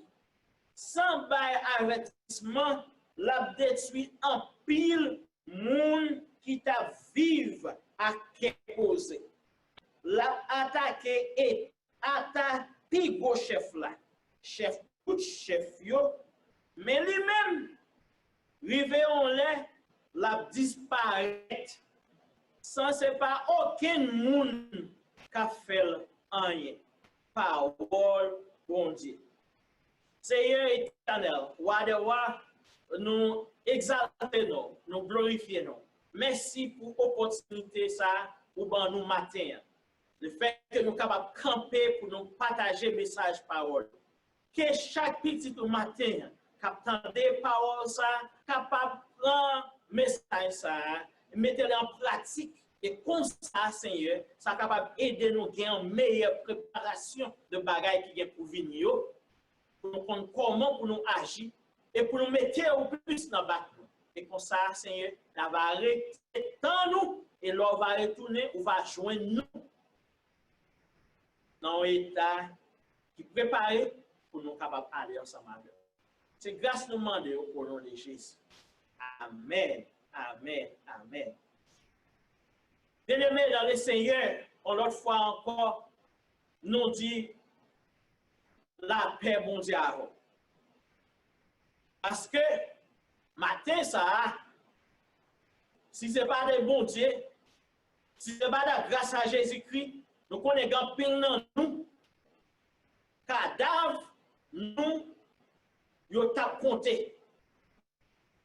sans bail avertissement, la détruit en pile moun qui t'a vive à cause. La attaqué et attaqué go chef là, chef tout chef yo, mais lui-même, rivé on l'est, la disparaître, sans c'est pas aucun monde qui a fait rien. Parole, bon Dieu. Seigneur éternel, nous exaltons, nous glorifions. Merci pour l'opportunité ça pour nous matin. Le fait que nous sommes capables de camper pour nous partager le message parole. Que chaque petit matin, capable des paroles ça, capable de prendre le message ça, mettre en pratique. Et comme ça, Seigneur, ça est capable d'aider nous à gagner une meilleure préparation de bagages qui pour venir, pour nous comprendre comment pour nous agir et pour nous mettre au plus dans le bâtiment. Et comme ça, Seigneur, on va arrêter tant nous et l'on va retourner, on va joindre nous dans un état qui est préparé pour nous capables d'aller ensemble avec. C'est grâce nous demander au nom de Jésus. Amen. Amen. Amen. Bien-aimés dans le Seigneur, on l'autre fois encore, nous dit la paix mondiale. Parce que, matin, ça, si ce n'est pas de bon Dieu, si ce n'est pas de grâce à Jésus-Christ, nous connaissons pile dans nous, cadavres, nous, nous avons compté.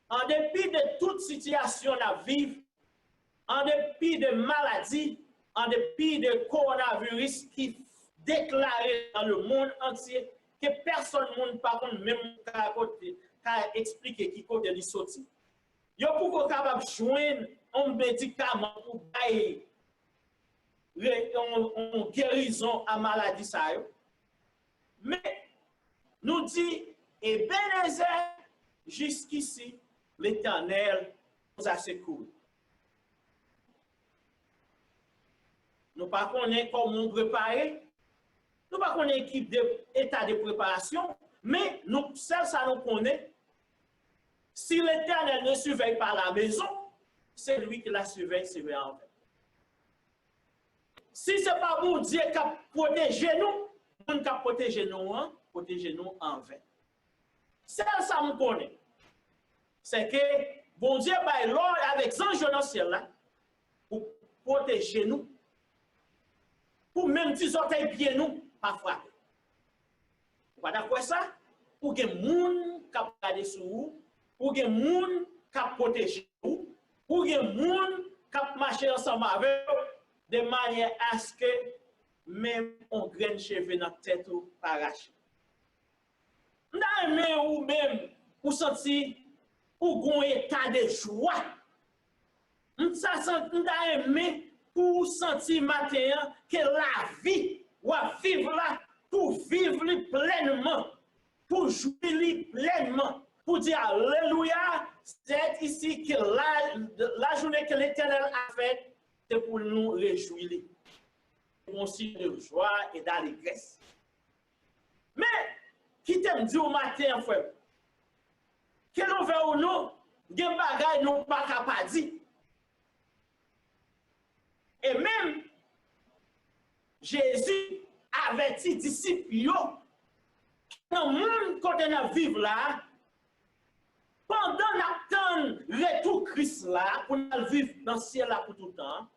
En dépit de toute situation à vivre, en dépit de maladies, en dépit de coronavirus qui déclaré dans le monde entier, que personne ne peut même expliquer qui côté de sorti. Yo pour capable joindre un médicament pour bailler une guérison à maladie ça yo. Mais nous dit Ebenezer jusqu'ici l'Éternel nous a secouru. Nous ne connaissons pas comment préparer, nous ne connaissons pas l'équipe d'état de préparation, mais nous, ça nous connaît. Si l'Éternel ne surveille pas la maison, c'est lui qui la surveille en fait. Si ce n'est pas bon Dieu qui a protégé nous, nous qui a protégé nous en vain. Ça nous connaît. C'est que bon Dieu va l'ordre avec ange dans le ciel là pour protéger nous. Pour même si orteils pieds nous, pas frapper. Vous pas d'accord ça? Pour que les gens qui regardent sur vous, pour que les gens qui protègent vous, pour que les gens qui marchent ensemble avec vous, de manière à ce que même on graine cheveux dans la tête ou pas arraché. Ou même pour sentir ou un état de joie. Ça aimé pour sentir matin que la vie va vivre là, pour vivre pleinement, pour jouir pleinement, pour dire Alléluia, c'est ici que la journée que l'Éternel a faite, c'est pour nous réjouir. Pour un signe de joie et d'allégresse. Mais, qui t'aime dire au matin, frère, que l'on veut ou non, des bagailles n'ont pas capable dire. Et même, Jésus avertit disciples, dans le monde quand on vit là, pendant l'attente retour Christ là, pour nous vivre dans le ciel là pour tout le temps,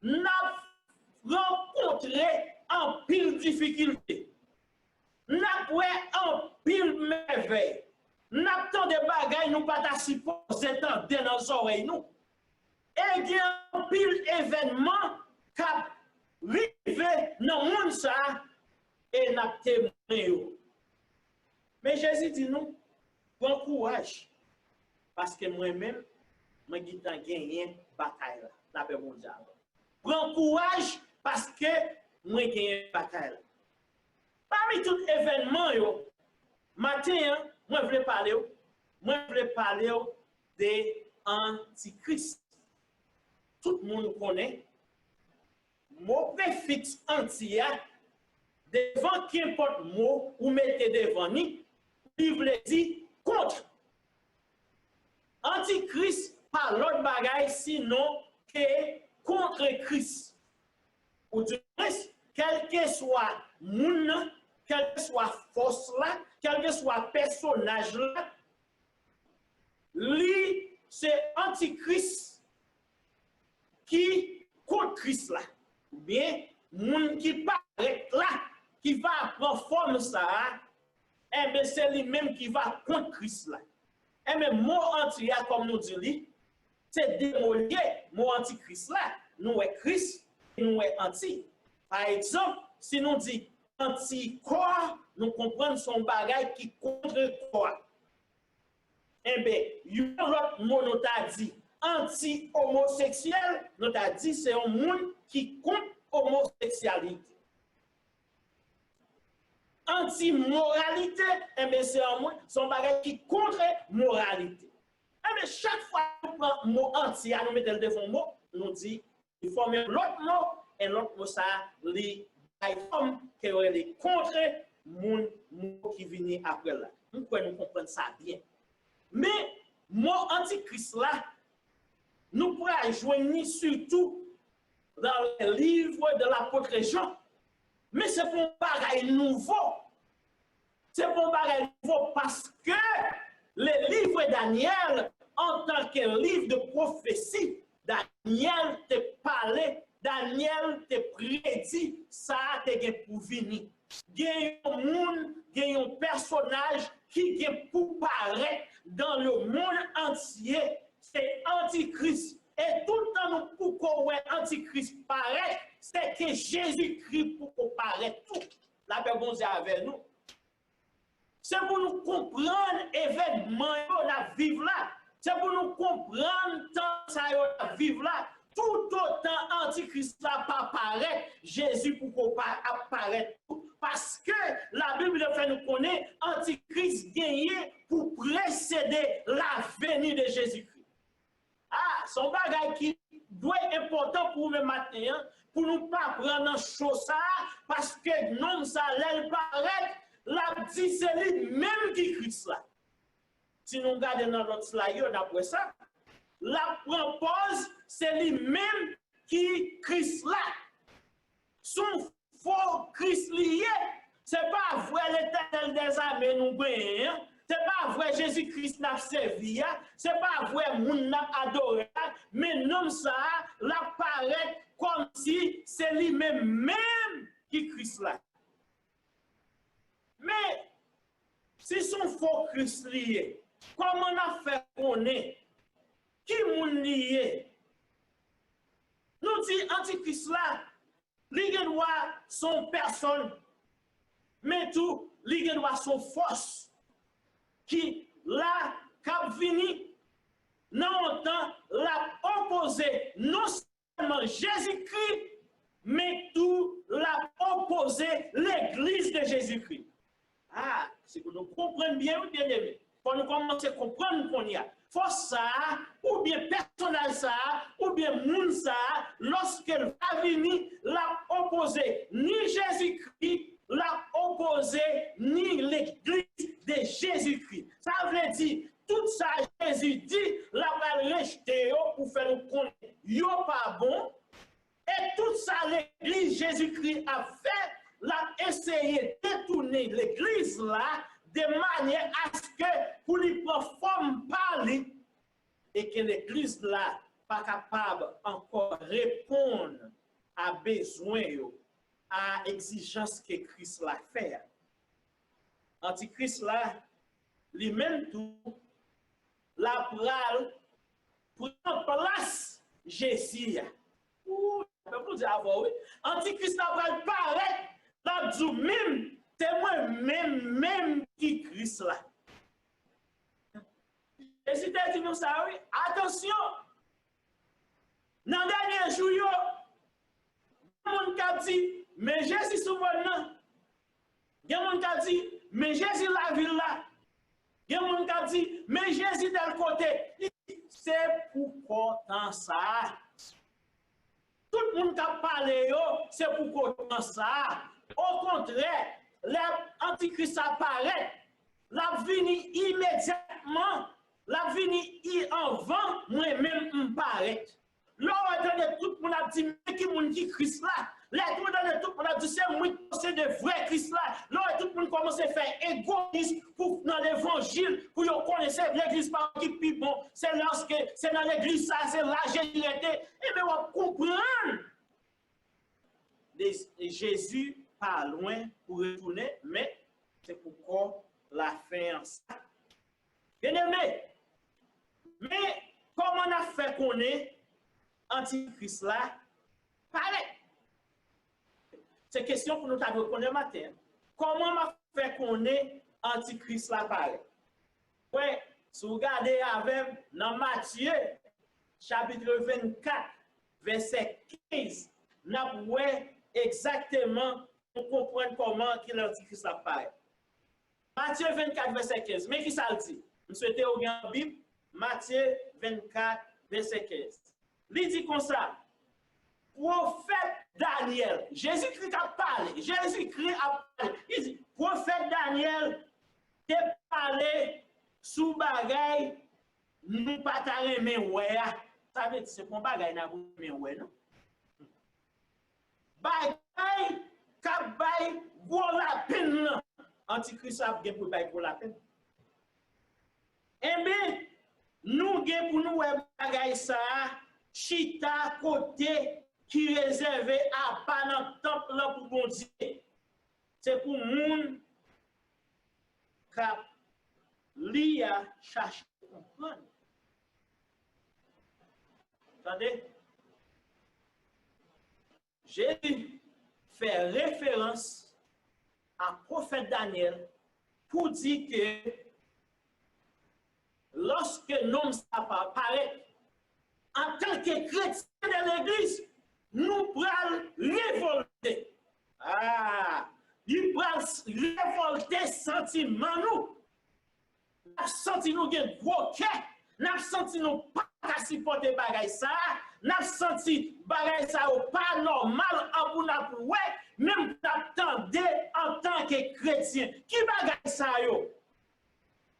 nous rencontré en pile difficulté. Nous avons en pile merveille. Nous avons des bagailles, nous pas supposé entendre dans nos oreilles. Nous. Et il y a un pile événement qui arrivé dans le monde ça et nous avons témoigné. Mais Jésus dit nous, bon courage. Parce que moi-même, je suis gagné une bataille là, la paix mondiale. Prends courage parce que moi j'ai gagné une bataille. Parmi tous les événements, matin, moi je voulais parler de antichrist. Tout le monde connaît. Mot préfixe anti devant qu'importe mot ou mettez devant ni, il veut dire contre. Antichrist par l'autre bagaille sinon que contre Christ. Ou du Christ, quel que soit moun, quelle que soit force là, quel que soit personnage là, lui c'est antichrist qui contre Christ là. Ou bien moun qui paraît là, qui va prendre forme ça, eh bien c'est lui-même qui va contre Christ là. Eh bien mot anti comme nous disons, c'est démolir mot antichrist là. Nous est Christ et nous est anti. Par exemple, si nous disons anti-corps, nous comprenons son bagage qui contre quoi. Eh bien, l'autre mot nous a dit anti-homosexuel, nous a dit c'est un monde qui contre homosexualité. Anti-moralité, eh bien c'est un monde, son bagage qui contre moralité. Eh bien, chaque fois que nous prenons le mot anti, nous mettons le devant mot, nous dit il faut mettre l'autre mot, et l'autre mot ça, les formes qui est contre mon qui vient après là. Nous pouvons comprendre ça bien. Mais mot antichrist là, nous pouvons joindre surtout dans les livres de l'apôtre Jean. Mais c'est pour un bagage nouveau. C'est pour un bagage nouveau parce que le livre Daniel, en tant que livre de prophétie, Daniel te parlait, Daniel te prédit, ça te pour venir. Il y a un monde, il y a un personnage qui est pour paraître dans le monde entier, c'est Antichrist. Et tout le temps, nous, pour qu'on Antichrist paraît, c'est que Jésus-Christ pour qu'on paraît tout. La paix bon Dieu avec nous. C'est pour nous comprendre l'événement qu'on vivre là. C'est pour nous comprendre tant ça qu'on vivre là. Tout autant Antichrist là pas paraît, Jésus pour qu'on apparaît tout. Parce que la Bible fait nous connaître Antichrist gagné pour précéder la venue de Jésus-Christ. Ah, son bagage qui doit être important pour nous matin, pour nous pas prendre en chose ça, parce que non, ça l'aile paraît, la dit c'est lui-même qui Christ là. Si nous regardons dans notre slide, d'après ça, la propose, c'est lui-même qui Christ là. Son faux Christ lié, c'est pas vrai l'éternel des armées nous gagne. C'est pas vrai Jésus-Christ n'a servi, c'est pas vrai moun n'a adoré, mais non ça, l'apparaît comme si c'est lui-même qui Christ là. Mais si son faux Christ lié, comment on a fait connaître qui moun lié? Nous dit Antichrist là, li doit son personne, mais tout li doit son force. Qui la cap vini non temps l'a opposé non seulement Jésus-Christ mais tout l'a opposé l'église de Jésus-Christ. Ah, c'est pour nous comprendre bien ou bien aimé. Pour nous commencer à comprendre qu'on y a. Faut ça ou bien personnel ça ou bien moun ça lorsqu'elle va venir l'a opposé ni Jésus-Christ l'a opposé ni l'église de Jésus-Christ. Ça veut dire, tout ça, Jésus dit, la va rejeter pour faire nous connaître, yo pas bon. Et tout ça, l'église Jésus-Christ a fait, l'a essayé de détourner l'église là, de manière à ce que, pour lui prendre forme parler, et que l'église là, pas capable encore répondre à besoin, à exigence que Christ l'a fait. Antichrist là, lui-même tout, la pral prend place Jésus. Ouh, vous dire avant, oui. Antichrist la pral paraît, la dit même, c'est moi même qui Christ là. Et si tu dis nous ça, oui, attention, dans le dernier jour, il y a un qui dit, mais Jésus souvent non. Il y a un qui dit, mais Jésus la ville là. Il y a un qui dit, mais Jésus tel côté. c'est pour tant ça. Tout le monde qui a parlé, c'est pour tant ça. Au contraire, l'antichrist apparaît, la vini immédiatement, la vini avant, moi-même m'apparaît. Là, tout le monde a dit, mais qui est qui Christ là? Là, tout le monde a dit, c'est moi, c'est de vrais Christ là. Là, tout le monde commence à faire égoïsme pour dans l'évangile, pour connaître l'église par qui est bon. C'est lorsque c'est dans l'église, ça, c'est là, j'ai été. Et bien, on va comprendre. Jésus pas loin pour retourner, mais c'est pourquoi la fin en ça. Bien aimé, mais comment on a fait qu'on est antichrist là? Pareil. C'est question pour nous reconnaître matin. Comment on a fait qu'on est antichrist là pareil? Oui, si vous regardez avec dans Matthieu, chapitre 24, verset 15, nous avons exactement pour comprendre comment l'antichrist apparaît. Matthieu 24, verset 15. Mais qui ça le dit? Vous souhaitez au grand Bible? Matthieu 24, verset 15. Il dit comme ça. Prophète Daniel. Jésus-Christ a parlé. Jésus-Christ a parlé. Il dit, prophète Daniel, te parlé sous bagaille, nous pas t'arrêter ouais. Ça veut dire c'est pour bagaille n'a pas ouais non. Bagaille kabay gros la peine antichrist a gen pour bay gros la peine. Eh bien nous gen pour nous bagaille ça chita côté qui réservé à pas dans temple là pour bon Dieu. C'est pour moun cap li a chercher comprendre. Attendez. Jésus fait référence à prophète Daniel pour dire que lorsque l'homme apparaît en tant que chrétien de l'église, nous prenons révolter. Ah, il prend révolter sentiment nous. Nous avons senti nous un gros cœur, nous avons senti nous pas supporter bagay ça. N'a senti bagay ça ou pas normal en pour n'a ouais même t'attendez en tant que chrétien qui bagay ça yo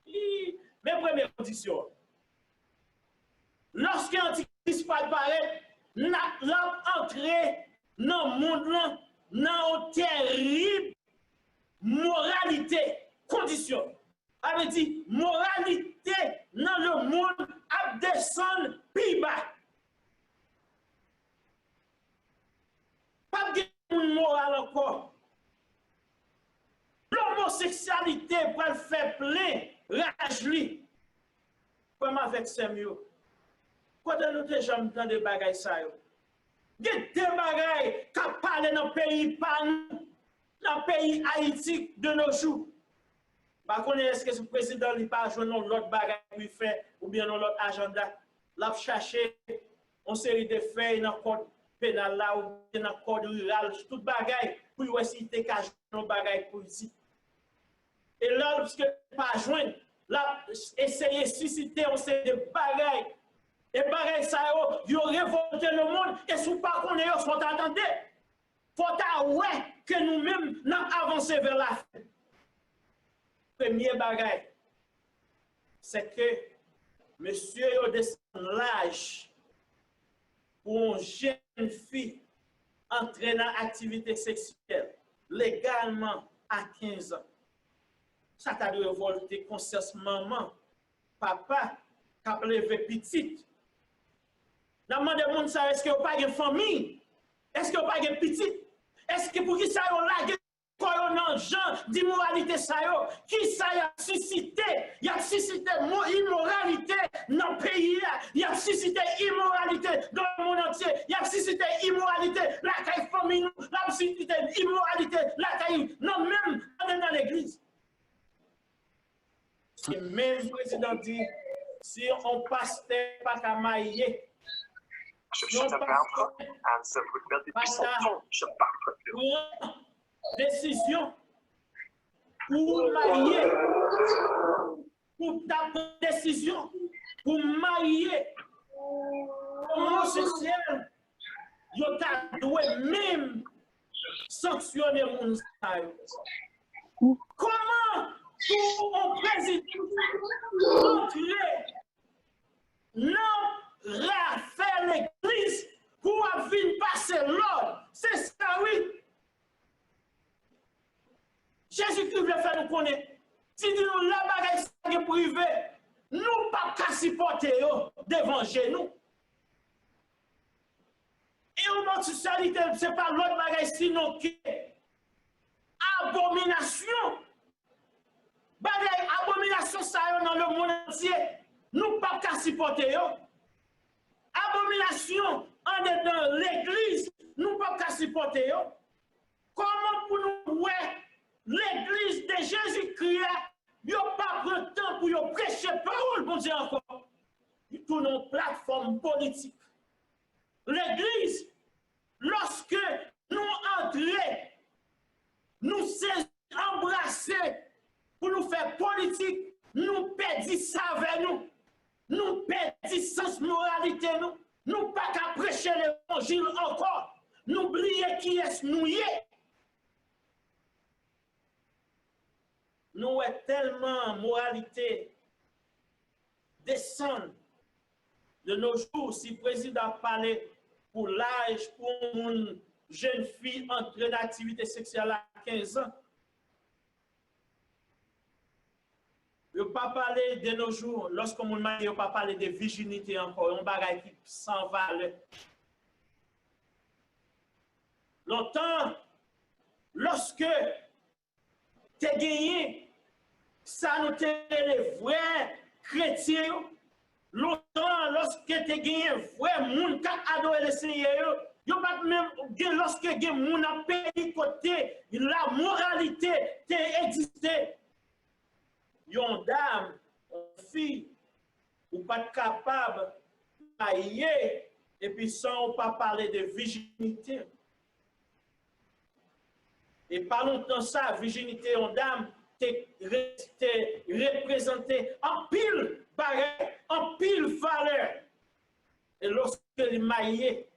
mes premières conditions lorsque l'antichrist apparaît n'a entré dans le monde dans une terrible moralité condition avait dit moralité dans le monde a descendre plus bas. Pas de moral encore. L'homosexualité pour le faire plein, rage lui. Comme avec ce mieux. Quand nous avons jamais entendu des bagailles ça. Il y a des bagailles qui parlent dans le pays, dans le pays Haïti de nos jours. Par contre, est-ce que le président n'a pas joué dans l'autre bagaille pour faire ou bien dans l'autre agenda? L'a cherché une série de faits dans le code pénal là ou dans le code rural, tout bagaille pour voir si il y a un bagaille politique. Et là, parce que pas joindre, là, essayer de susciter une série de bagailles. Et bagaille ça, ils ont révolté le monde et si pas qu'on est, ils sont attendus. Il faut ouais que nous-mêmes, nous avançons vers la fin. Premier bagaille, c'est que monsieur a descendu l'âge pour une jeune fille entrer dans l'activité sexuelle légalement à 15 ans. Ça t'a dû révolter conscience maman, papa, qui a levé petite. Dans le monde, est-ce qu'il n'y a pas de famille? Est-ce qu'il n'y a pas de petite? Est-ce que pour qui ça y a un genre d'immoralité qui ça a suscité? Il a suscité immoralité dans le pays, il a suscité immoralité dans le monde entier, il a suscité immoralité la caille famille, il a suscité immoralité la caille, non même dans l'église. Et même le président dit, si on pasteur pas qu'à mailler, si on pasteur décision pour marier, pour ta décision, pour marier homosexuel, yo ta doué même sanctionner moun sa yo. Comment pour un président entrer non faire l'église pour venir passer l'ordre? C'est ça, oui. Jésus-Christ veut faire nous connaître. Si nous la bagaille est privée, nous pas qu'à supporter devant nous. Et homosexualité, ce n'est pas l'autre bagaille sinon que abomination. Bagaille abomination ça dans le monde entier. Nous pas qu'à supporter. Abomination en dedans l'église, nous pas qu'à supporter. Comment pour nous ouais l'église de Jésus-Christ, il n'y a pas de temps pour nous prêcher parole, bon Dieu encore. Il tourne une plateforme politique. L'église, lorsque nous entrons, nous embrasser pour nous faire politique, nous perdons ça avec nous. Nous perdons sens moralité, nous pas qu'à prêcher l'évangile encore. Nous oublions qui est nous. Nous avons tellement moralité descendre de nos jours. Si le président parlait pour l'âge, pour une jeune fille entrer dans l'activité sexuelle à 15 ans, il ne pas parler de nos jours, lorsqu'on m'a dit, il ne pas parler de virginité encore, un bagage qui sans valeur. Longtemps, lorsque tu as gagné, ça nous les vrais chrétiens. Longtemps, lorsque tu as gagné vrai monde qui a adoré le Seigneur, pas même lorsque tu as monde a pays côté, la moralité t'a existé. Yon dame, une fille, ou pas capable de et puis sans pas parler de virginité. Et pas longtemps ça, virginité en dame, t'es représenté en pile pareil, en pile valeur. Et lorsque les maillés,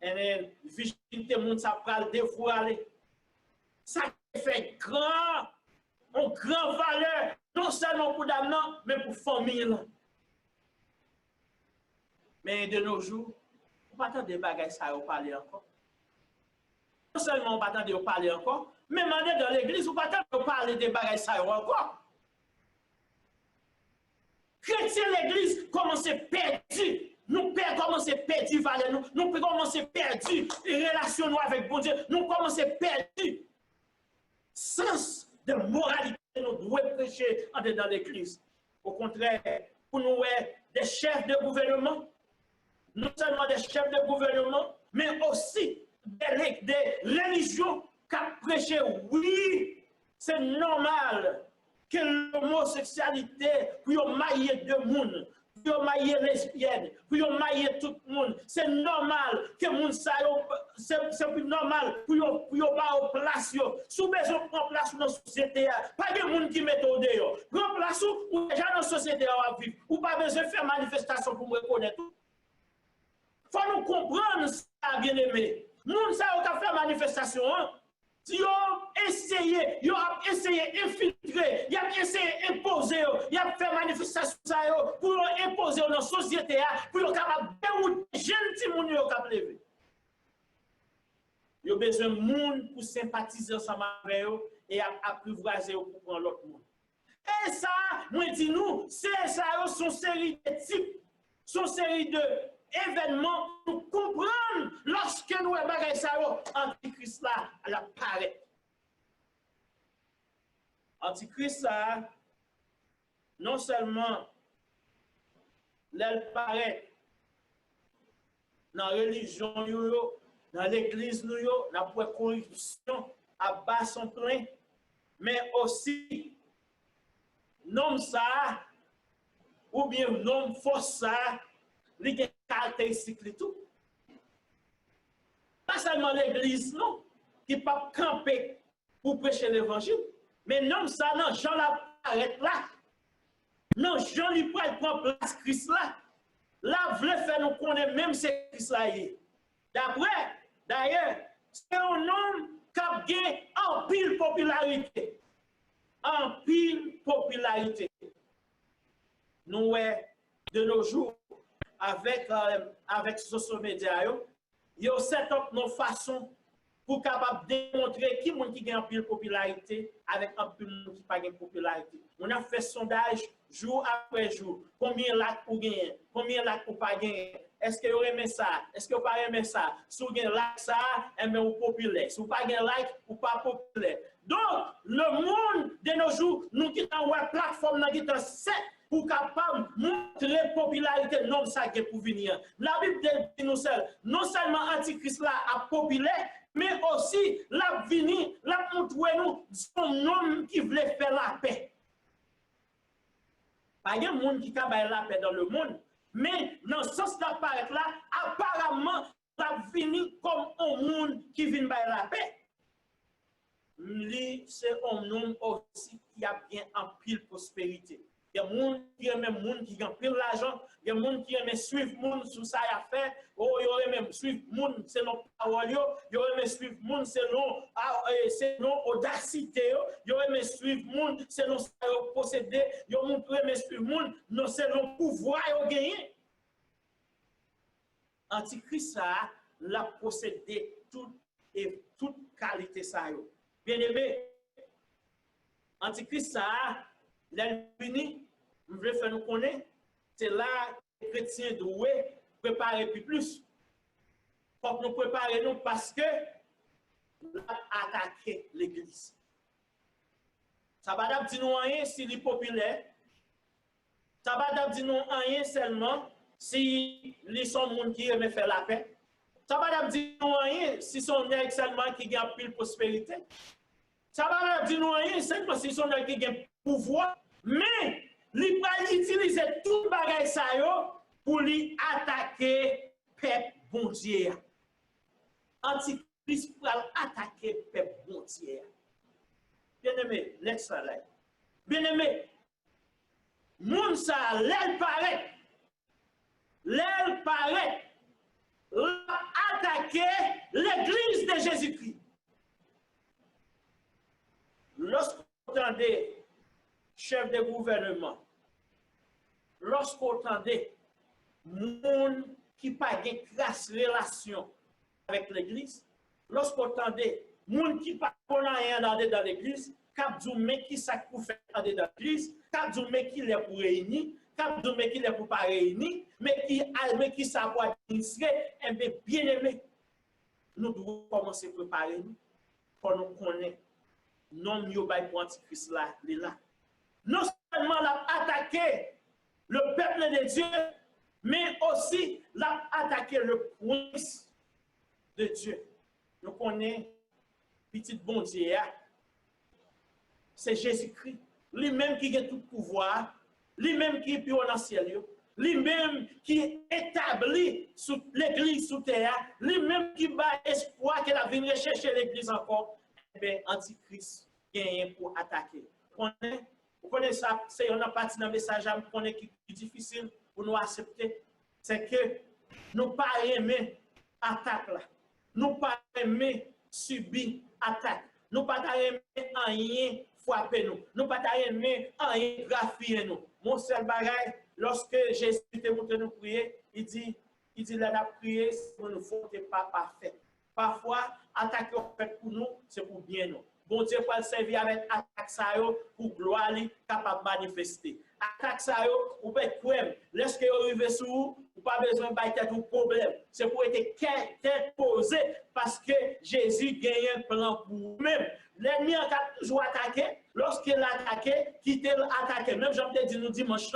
virginité, moun sa pral dévoiler. Ça fait une grande valeur, non seulement pour dame, mais pour famille. Mais de nos jours, on ne peut pas attendre des bagages ça parler encore. Non seulement on ne peut pas attendre de parler encore, mais dans l'église, on ne peut pas attendre de parler des bagages ça encore. Chrétien l'église commence à perdre. Nous commençons à perdre valeur, nous commençons à perdre relation avec bon Dieu, nous commençons à perdre sens de moralité, nous devons prêcher en dedans l'église. Au contraire, pour nous, des chefs de gouvernement, non seulement des chefs de gouvernement, mais aussi des religions qui prêchent. Oui, c'est normal que l'homosexualité puisse mailler deux mondes, puisse mailler lesbiennes, puisse mailler tout le monde. C'est normal que moun sa c'est plus normal pour pas en place. Sous besoin de prendre place dans la société, pas de monde qui met au dehors. Prendre place ou déjà dans la société à vivre, ou pas besoin de faire manifestation pour me reconnaître. Il faut nous comprendre ça, bien aimé. Moun sa yo ka fait manifestation, ils ont essayé d'infiltrer, ils ont essayé d'imposer, ils ont fait manifestation pour imposer dans la société, pour être capable de jeunes gens qui sont lever. Ils ont besoin de monde pour sympathiser ensemble avec eux et apprivoiser pour prendre l'autre monde. Et ça, moi dis nous, c'est ça, son série de types, son série de événements pour comprendre lorsque nous avons ça, Antichrist là, elle apparaît. Antichrist là, non seulement elle paraît dans la religion, dans l'église, dans la corruption, à bas son plein, mais aussi, nom ça, ou bien nom force ça, les caractéristiques tout. Pas seulement l'église, non, qui ne peut pas camper pour prêcher l'évangile, mais non, ça, non, Jean l'apparaît là. Non, Jean lui prend place Christ là. La la voulait faire nous connaître même c'est Christ là. D'ailleurs, c'est un homme qui a gagné en pile popularité. En pile popularité. Nous, de nos jours, avec social media, il y a set up nos façons pour capable démontrer qui monde qui gagne en pile popularité avec un peu monde qui pas gagne popularité. On a fait sondage jour après jour. Combien like pour gagner? Combien like pour pas gagner? Est-ce que vous aimez ça? Est-ce que vous pas aimé ça? Si vous avez like ça, vous populaire. Si vous pas avez like, ou pas populaire. Donc, le monde de nos jours, nous qui avons une plateforme qui est set pour capable montrer la popularité non ça qui est pour venir. La Bible dit nous seuls, non seulement Antichrist là a populaire, mais aussi la vini, la montrer nous son homme qui voulait faire la paix. Pas de monde qui a la paix dans le monde, mais dans ce sens d'apparaître là, apparemment, la vini comme un monde qui vient faire la paix. Lui, c'est un homme aussi qui a bien en pile prospérité. Il y a des gens qui aiment monde qui ont pile l'argent, il y a des gens qui aiment suivre monde sur ça à faire, il y a même suivre monde selon parole, il y a même suivre monde selon audacité, il y a même suivre monde selon ce qu'ils possédent, il y a même suivre monde selon pouvoir gagner. Antichrist ça l'a possédé toute qualité ça. Bien aimé, Antichrist ça l'ennemi, je veux faire nous connaître, c'est là que les chrétiens doivent préparer plus. Il faut que nous préparions parce que nous avons attaqué l'église. Ça ne va pas dire nous rien s'il est populaire. Ça ne va pas dire nous rien seulement si les sont gens qui aiment faire la paix. Ça ne va pas dire nous rien si sont nègres seulement qui gagnent plus de prospérité. Ça ne va pas dire nous rien seulement si sont nègres qui gagnent pouvoir. Mais, il va utiliser tout le bagage ça pour lui attaquer peuple bon Dieu. Antichrist pour attaquer peuple bon Dieu. Bien aimé, next slide. Bien aimé, moun ça l'aile paraît, attaquer l'église de Jésus-Christ. Lorsqu'on entendait chef de gouvernement, lorsqu'on entendait monde qui n'a pas de classe relation avec l'église, lorsqu'on entendait monde qui n'a pas rien dans l'église, cap dit qui ça pour faire dans l'église, cap dit qui est pour réunir, cap dit qui est pour pas réunir, mais qui ça pour administrer, et bien aimé, nous devons commencer à préparer nous pour nous connaître non mieux pour Antichrist là, là. Non seulement l'a attaqué le peuple de Dieu, mais aussi l'a attaqué le prince de Dieu. Nous connaissons petit bon Dieu, c'est Jésus-Christ. Lui-même qui a tout pouvoir, lui-même qui est plus dans le ciel, lui-même qui établit l'église sous terre, lui-même qui bat espoir qu'elle a venu rechercher l'église encore, mais Antichrist gagne pour attaquer. Vous connaissez ça, c'est une partie dans le message qui est difficile pour nous accepter. C'est que nous ne pas aimer attaque là. Nous ne pas aimer subir attaque. Nous ne pas aimer rien frapper nous. Nous ne pas aimer rien graffier nous. Mon seul bagage, lorsque Jésus te montre nous prier, il dit là, la prière, pour nous faut pas parfait. Parfois, attaque fait pour nous, c'est pour bien nous. Bon Dieu peut servir avec attaque ça pour gloire capable de manifester. Attaque ça ou peut quoi lorsque vous arrivez sur vous pas besoin de battre tout problème. C'est pour être tête posée parce que Jésus gagne un plan pour vous-même. L'ennemi a toujours attaqué, lorsqu'il a attaqué, quittez l'attaquer. Même j'en ai dit nous dimanche,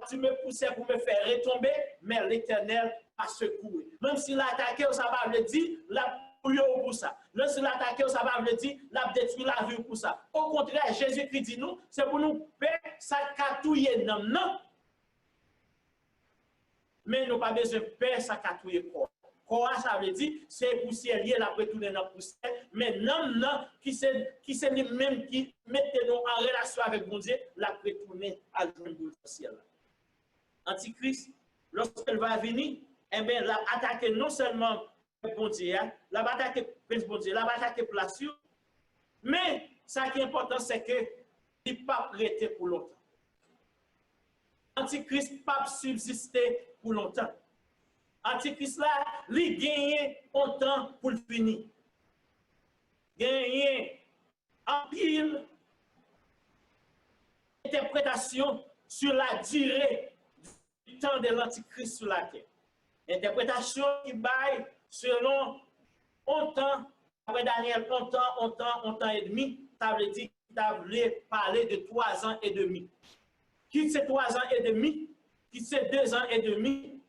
tu me poussais pour me faire retomber, mais l'Éternel a secoué. Même s'il a attaqué, ça va le dire, la pour ça. Lorsqu'il a attaqué, ça va le dire, la détruit la vie pour ça. Au contraire, Jésus-Christ dit nous, c'est pour nous faire ça catouiller non. Mais nous pas besoin de faire ça catouiller corps. Corps, ça veut dire, c'est poussière lié, la retourner dans la poussière, mais non, qui c'est lui-même qui mette nous en relation avec mon Dieu, la retourner à le ciel. Antichrist, lorsqu'elle va venir, eh bien, la attaquer non seulement le bon Dieu, la va attaquer le bon Dieu, la va attaquer place, mais ce qui est important, c'est que il ne pas prêter pour longtemps. Antichrist ne pas subsister pour longtemps. Antichrist là, il gagne un temps pour le finir. Gagne en pile interprétation sur la durée du temps de l'Antichrist sur la terre. Interprétation qui baille selon un temps, après Daniel, un temps et demi, ça veut dire qu'il a parlé de 3 ans et demi. Qui c'est 3 ans et demi, qui c'est 2 ans et demi,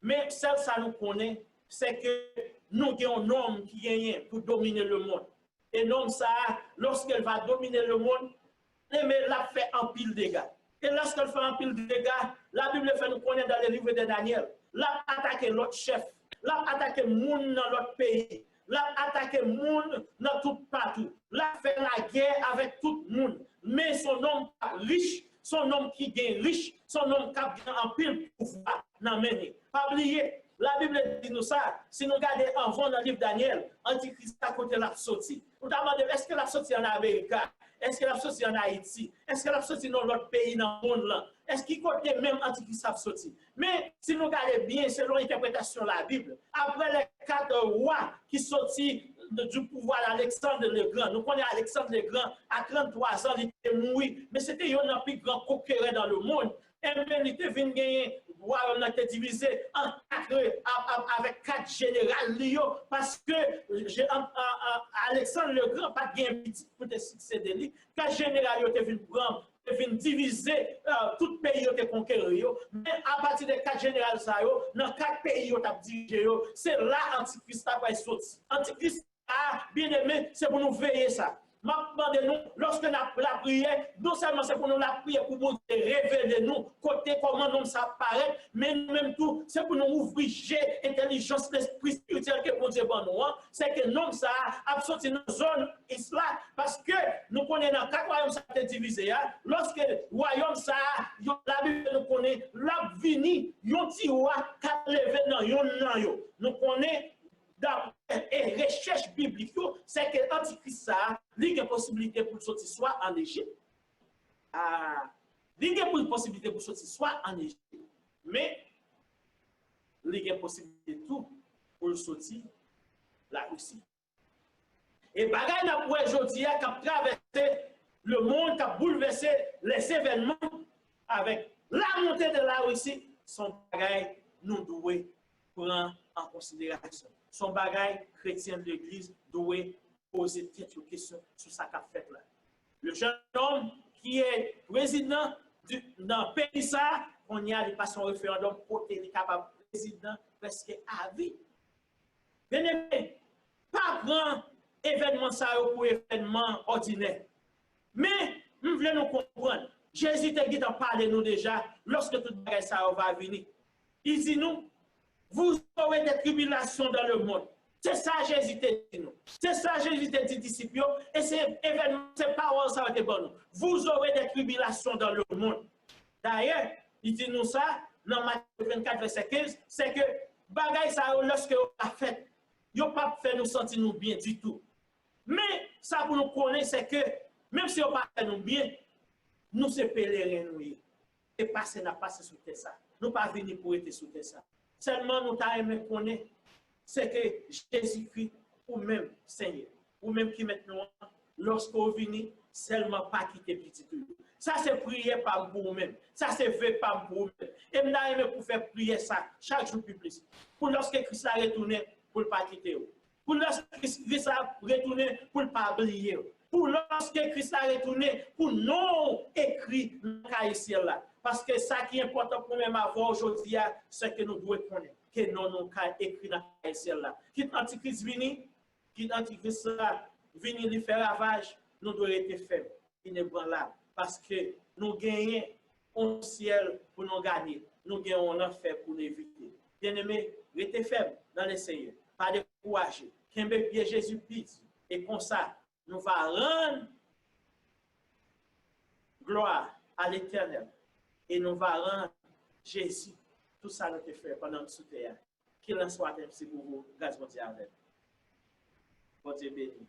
mais ça nous connaît, c'est que nous avons un homme qui gagne pour dominer le monde. Et l'homme, ça, lorsqu'elle va dominer le monde, elle a fait un pile de dégâts. Et lorsqu'elle fait un pile de dégâts, la Bible fait nous connaître dans le livre de Daniel. L'a attaqué l'autre chef, l'a attaqué le monde dans l'autre pays, l'a attaqué le monde dans tout partout, l'a fait la guerre avec tout le monde. Mais son homme riche, son homme qui gagne riche, son homme qui a en pile pouvoir dans mener. Pas oublier, la Bible dit nous ça, si nous regardons avant dans le livre de Daniel, Antichrist à côté de la sortie. Nous demandons, est-ce que la sortie en Amérique? Est-ce que la sortie en Haïti? Est-ce que la sortie dans l'autre pays dans le monde là? Est-ce qu'il côté même Antichrist a sorti? Mais si nous regardons bien, selon l'interprétation de la Bible, après les 4 rois qui sortis du pouvoir d'Alexandre le Grand, nous connaissons Alexandre le Grand, à 33 ans, il était mort, mais c'était un plus grand conquérant dans le monde. Et même il était venu gagner, on a été divisé en 4 avec 4 généraux, parce que Alexandre le Grand pas gagné pour te succéder lui. 4 généraux étaient venus prendre, venir diviser tout pays qui est conquéri. Mais à partir des 4 généraux, dans 4 pays qui ont dirigé, c'est là Antichrist va sortir. Antichrist, bien aimé, c'est pour nous veiller ça. Nous, lorsque nous avons la prière, non seulement c'est pour nous la prière pour nous révéler nous, côté comment nous ça paraît, mais même tout, c'est pour nous ouvrir l'intelligence, l'esprit spirituel que pour Dieu pour nous. C'est que nous, ça a sorti dans la zone islam, parce que nous connaissons dans 4 royaumes ça a été divisé. Lorsque le royaume ça, la Bible nous connaît, la vini, yon ti roi, 4 levé dans yon. Nous connaissons dans et recherche biblique, c'est que l'Antichrist ça, il y a une possibilité pour sortir soit en Égypte, il y a une possibilité pour sortir soit en Égypte, mais il y a une possibilité tout pour sortir la Russie. Et bagaille n'a pour aujourd'hui qui a traversé le monde, qui a bouleversé les événements avec la montée de la Russie, son bagaille nous devons prendre en considération. Son bagage chrétien de l'Église doit poser quelques questions sur sa fait là. Le jeune homme qui est président dans le pays, on y a passé un référendum pour être capable de président presque à vie. Bien aimé, pas grand événement ça pour événement ordinaire. Mais nous voulons nous comprendre. Jésus t'a dit d'en parler nous déjà lorsque tout bagage ça va venir. Il dit nous, vous aurez des tribulations dans le monde. C'est ça Jésus t'a dit nous. C'est ça Jésus t'a dit disciples. Et ces événements, ces paroles, ça va être bon. Vous aurez des tribulations dans le monde. D'ailleurs, il dit nous ça, dans Matthieu 24, verset 15, c'est que bagaille ça, lorsque vous a fait, il n'a pas fait nous sentir nous bien du tout. Mais ça pour nous connaître, c'est que même si on pas fait nous bien, nous sommes pèlerins nous. Et passer n'a pas sous ça. Nous pas venir pour être sous ça. Seulement nous t'avons aimé connaître, c'est que Jésus-Christ, ou même Seigneur, ou même qui maintenant, lorsque vous venez, seulement pas quitter petit tout. Ça c'est prier par vous-même, ça c'est fait par vous-même. Et nous t'avons aimé pour faire prier ça chaque jour plus. Pour lorsque Christ a retourné, pour ne pas quitter. Pour lorsque Christ a retourné, pour ne pas oublier. Pour lorsque Christ a retourné, pour non écrire dans ici là. Parce que ça qui est important pour nous avoir aujourd'hui, c'est que nous devons connaître que nous avons écrit dans ici là. Quitte Antichrist vini, quitte Antichrist vini lui faire ravage, nous devons être faibles, inébranlables. Parce que nous gagnons un ciel pour nous gagner, nous gagnons un enfer pour nous éviter. Bien-aimés, restez faibles dans le Seigneur, pas décourager. Qu'un pied Jésus pisse, et comme ça, nous va rendre gloire à l'Éternel et nous va rendre Jésus tout ça nous te fait pendant que sous terre. Qu'il en soit ainsi pour vous, grâce à Dieu avec. Bon Dieu béni.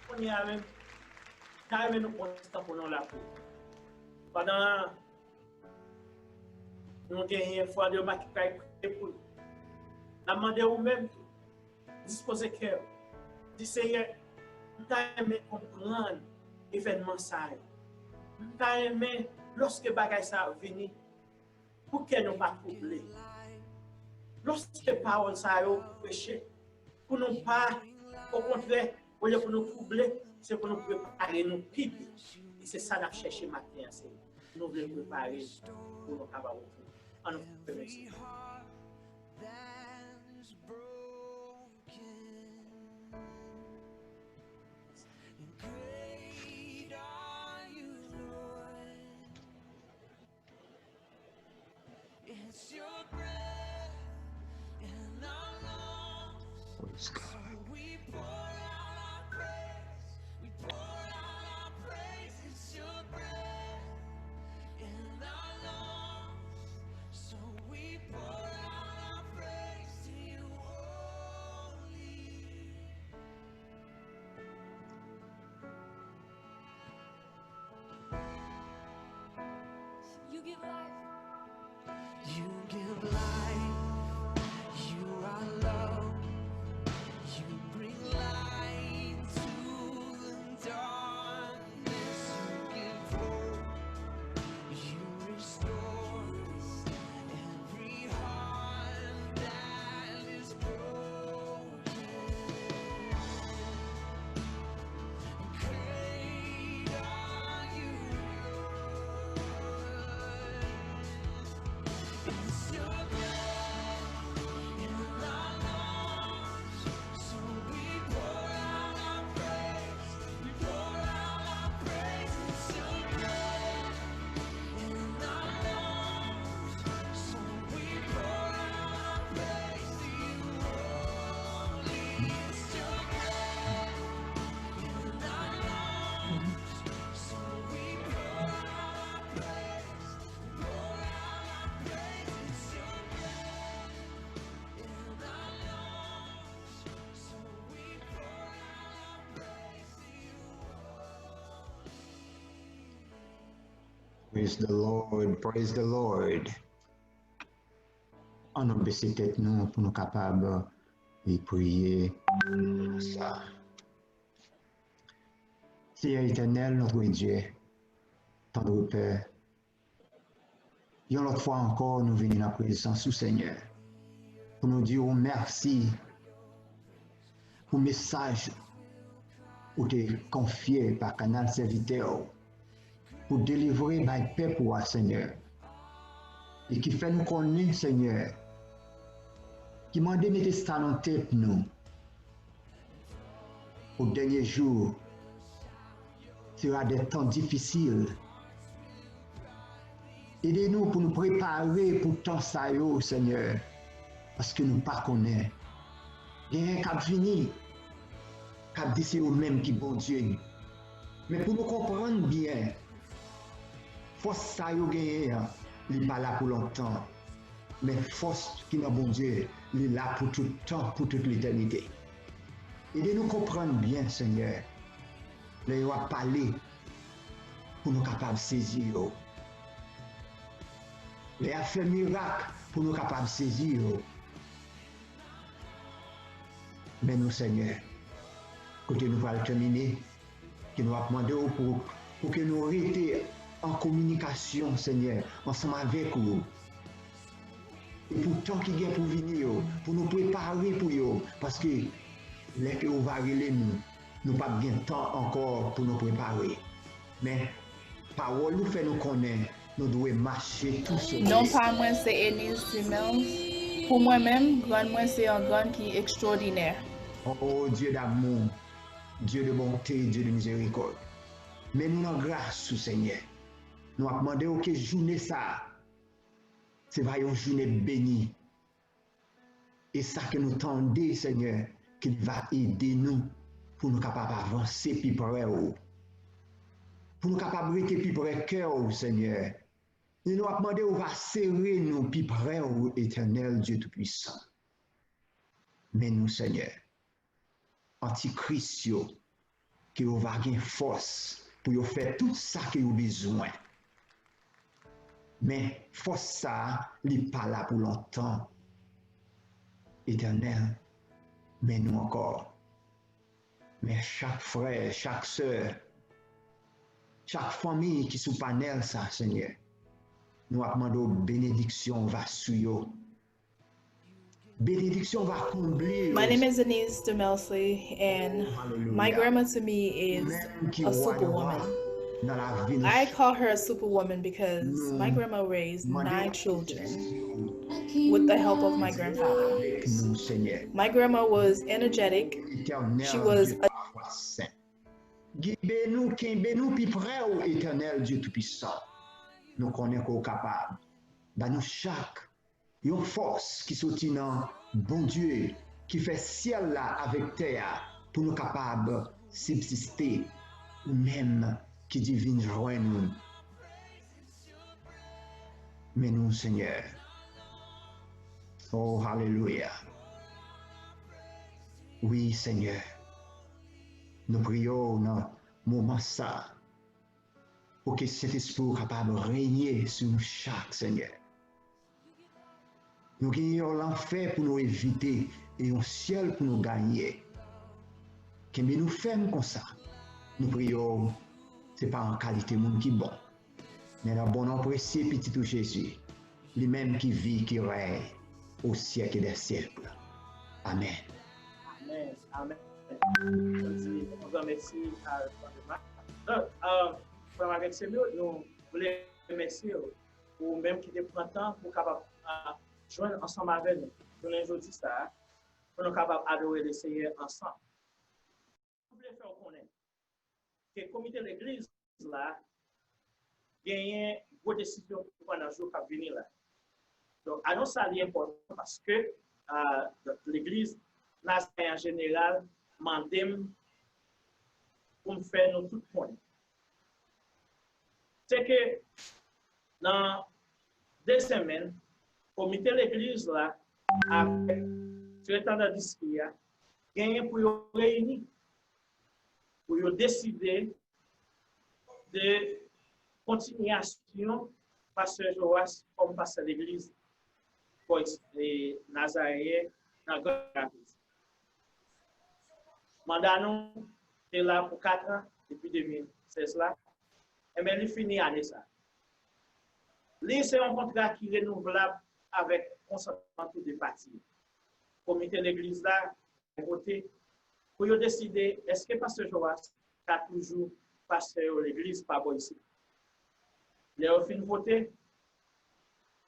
On y a même, carrément nous prenons ce temps pour nous la peau. Pendant, nous avons une fois de ma qui pour nous. Nous demandons vous-même, disposez cœur. Dis Seigneur, nous avons aimé comprendre l'événement ça. Nous avons aimé, lorsque bagaille ça venu, pour que nous ne pas troubler. Lorsque parole ça a péché, pour nous pas, au contraire, au lieu pour nous troubler, c'est pour nous préparer nous pipi. Et c'est ça qu'on a cherché matin. Nous voulons préparer pour nous capables de faire. En nous remercie. Praise God. You give life. You give life. You are love. You bring light to the darkness. You give hope. You restore every heart that is broken. Great are you, it's your breath in our lungs, so we pour out our praise. We pour out our praise. It's your breath in our lungs, so we pour out our praise to you only. It's your breath in our lungs, so we pour out our praise. Pour out our praise. It's your breath in our lungs, so we pour out our praise to you only. Praise the Lord, praise the Lord. On a baissé tête nous pour nous capables de prier ça. Seigneur éternel, notre Dieu, tendre Père, une autre fois encore, nous venons dans la présence du Seigneur pour nous dire merci pour le message ou te confié par canal serviteur pour délivrer par paix pour toi, Seigneur. Et qui fait nous connaître, Seigneur, qui m'a donné mettre ça dans tête nous. Au dernier jour, sera des temps difficiles. Aidez-nous pour nous préparer pour temps ça, Seigneur, parce que nous ne connaissons pas. Il y a un cap fini, cap dit c'est au même qui bon Dieu. Mais pour nous comprendre bien, force ça yo gagné, il n'est pas là pour longtemps. Mais force qui est bon Dieu, il est là pour tout le temps, pour toute l'éternité. Aidez-nous comprendre bien, Seigneur. Là, il va parler pour nous capables de saisir. Il a fait miracle pour nous capables de saisir. Mais nous, Seigneur, côté nous allons terminer, que nous allons demander pour que nous restions en communication, Seigneur, ensemble avec vous. Et pour tant qu'il y a pour venir, pour nous préparer pour eux, parce que les que vous va relever nous, nous pas bien temps encore pour nous préparer. Mais parole nous fait nous connaître, nous devons marcher tout seul. Non pas moi c'est Ennis Simmons. Pour moi-même, grand moi c'est un grand qui est extraordinaire. Oh Dieu d'amour, Dieu de bonté, Dieu de miséricorde. Mais nous avons grâce au Seigneur. Nous avons demandé que journée ça, c'est une journée bénie. Et ça que nous tendons, Seigneur, qu'il va aider nous pour nous capables d'avancer plus près. Pour nous capables de rester plus près cœur, Seigneur. nous nous demandé où va serrer nous plus près au éternel Dieu Tout-Puissant. Mais nous, Seigneur, antichrist, qui va gagner force pour faire tout ça que vous besoin. Mais force ça, il n'est pas là pour longtemps. Éternel, mais nous encore. Mais chaque frère, chaque sœur, chaque famille qui est sous panel, ça, Seigneur, nous demandons bénédiction va sur eux. Bénédiction va combler. My name is Denise DeMelsley, and my grandma to me is a superwoman. I call her a superwoman because my grandma raised 9 children with the help of my grandfather. My grandma was energetic. She was a Guidez-nous, nous plus près au éternel Dieu Tout-Puissant. Nous connaissons qu'on est capable. Dans nous chaque, une force qui sortit dans bon Dieu, qui fait ciel là avec terre, pour nous capables de subsister, ou même qui divine joie nous. Mais nous, Seigneur, oh, alléluia. Oui, Seigneur, nous prions dans le moment ça, pour que cet esprit soit capable de régner sur nous chaque, Seigneur. Nous gagnons l'enfer pour nous éviter et un ciel pour nous gagner. Que nous faisons comme ça. Nous prions, ce n'est pas en qualité monde qui est bon, mais dans le bon nom précieux petit Jésus, lui-même qui vit, qui règne au siècle des siècles. Amen. Amen. Amen. Merci à Frère avec ces mots, nous voulons remercier pour même qui prend temps pour capable joindre ensemble avec nous. Nous aujourd'hui ça, pour nous capables d'adorer le Seigneur ensemble. Nous voulons faire connaître que le comité de l'église là gagne une bonne décision pendant le jour qui venir là. Donc annonce ça est important parce que l'église en général mandem pour faire nous tout point. C'est que dans 2 semaines, le comité de l'église là, avec le secrétaire de district, gagne pour réunir, pour décider de continuation pasteur Joas comme pasteur de l'église pour Nazaréen dans le mandat nous est là pour 4 ans depuis 2016 là. Et bien, il finit l'année ça. C'est un contrat qui est renouvelable avec consentement des parties. Le comité de l'église là, voté pour décider est-ce que pasteur Joas a toujours pasteur de l'église pas bon ici. Les ont fini voter.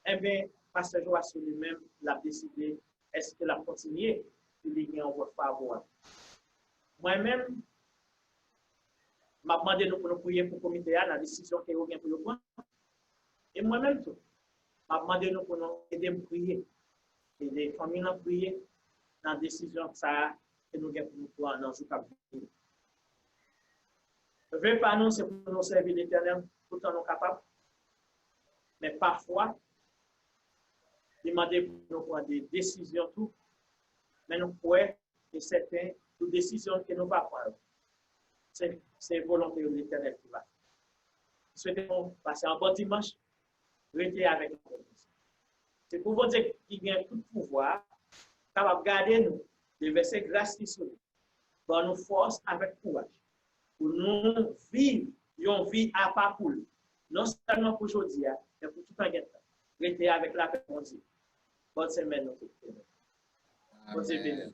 Eh bien, pasteur Joas lui-même l'a décidé est-ce qu'il a continué il y a un vote favorable. Moi-même, je m'a demandé pour nous prier pour le comité, la décision qui est pour le prendre. Et moi-même, je m'a demandé pour nous aider à prier. Et les familles à prier dans la décision que nous avons pour nous prendre dans le jour qui vient. Le vrai pas nous, c'est pour nous servir l'Éternel tout en nous capables. Mais parfois, il m'a demandé pour nous prendre des décisions, tout. Mais nous pouvons, et certaines, toutes décisions que nous ne pas prendre. C'est volonté de l'Éternel qui va. Souhaitons passer un bon dimanche, rester avec nous. C'est pour vous dire qu'il y a tout pouvoir, capable de garder nous, de verser grâce qui sont dans nos forces avec courage, pour nous vivre une vie à part pour nous. Non seulement pour aujourd'hui, mais pour tout un temps. Rester avec la paix de Dieu. Bonne semaine, nous tous. Bonne semaine.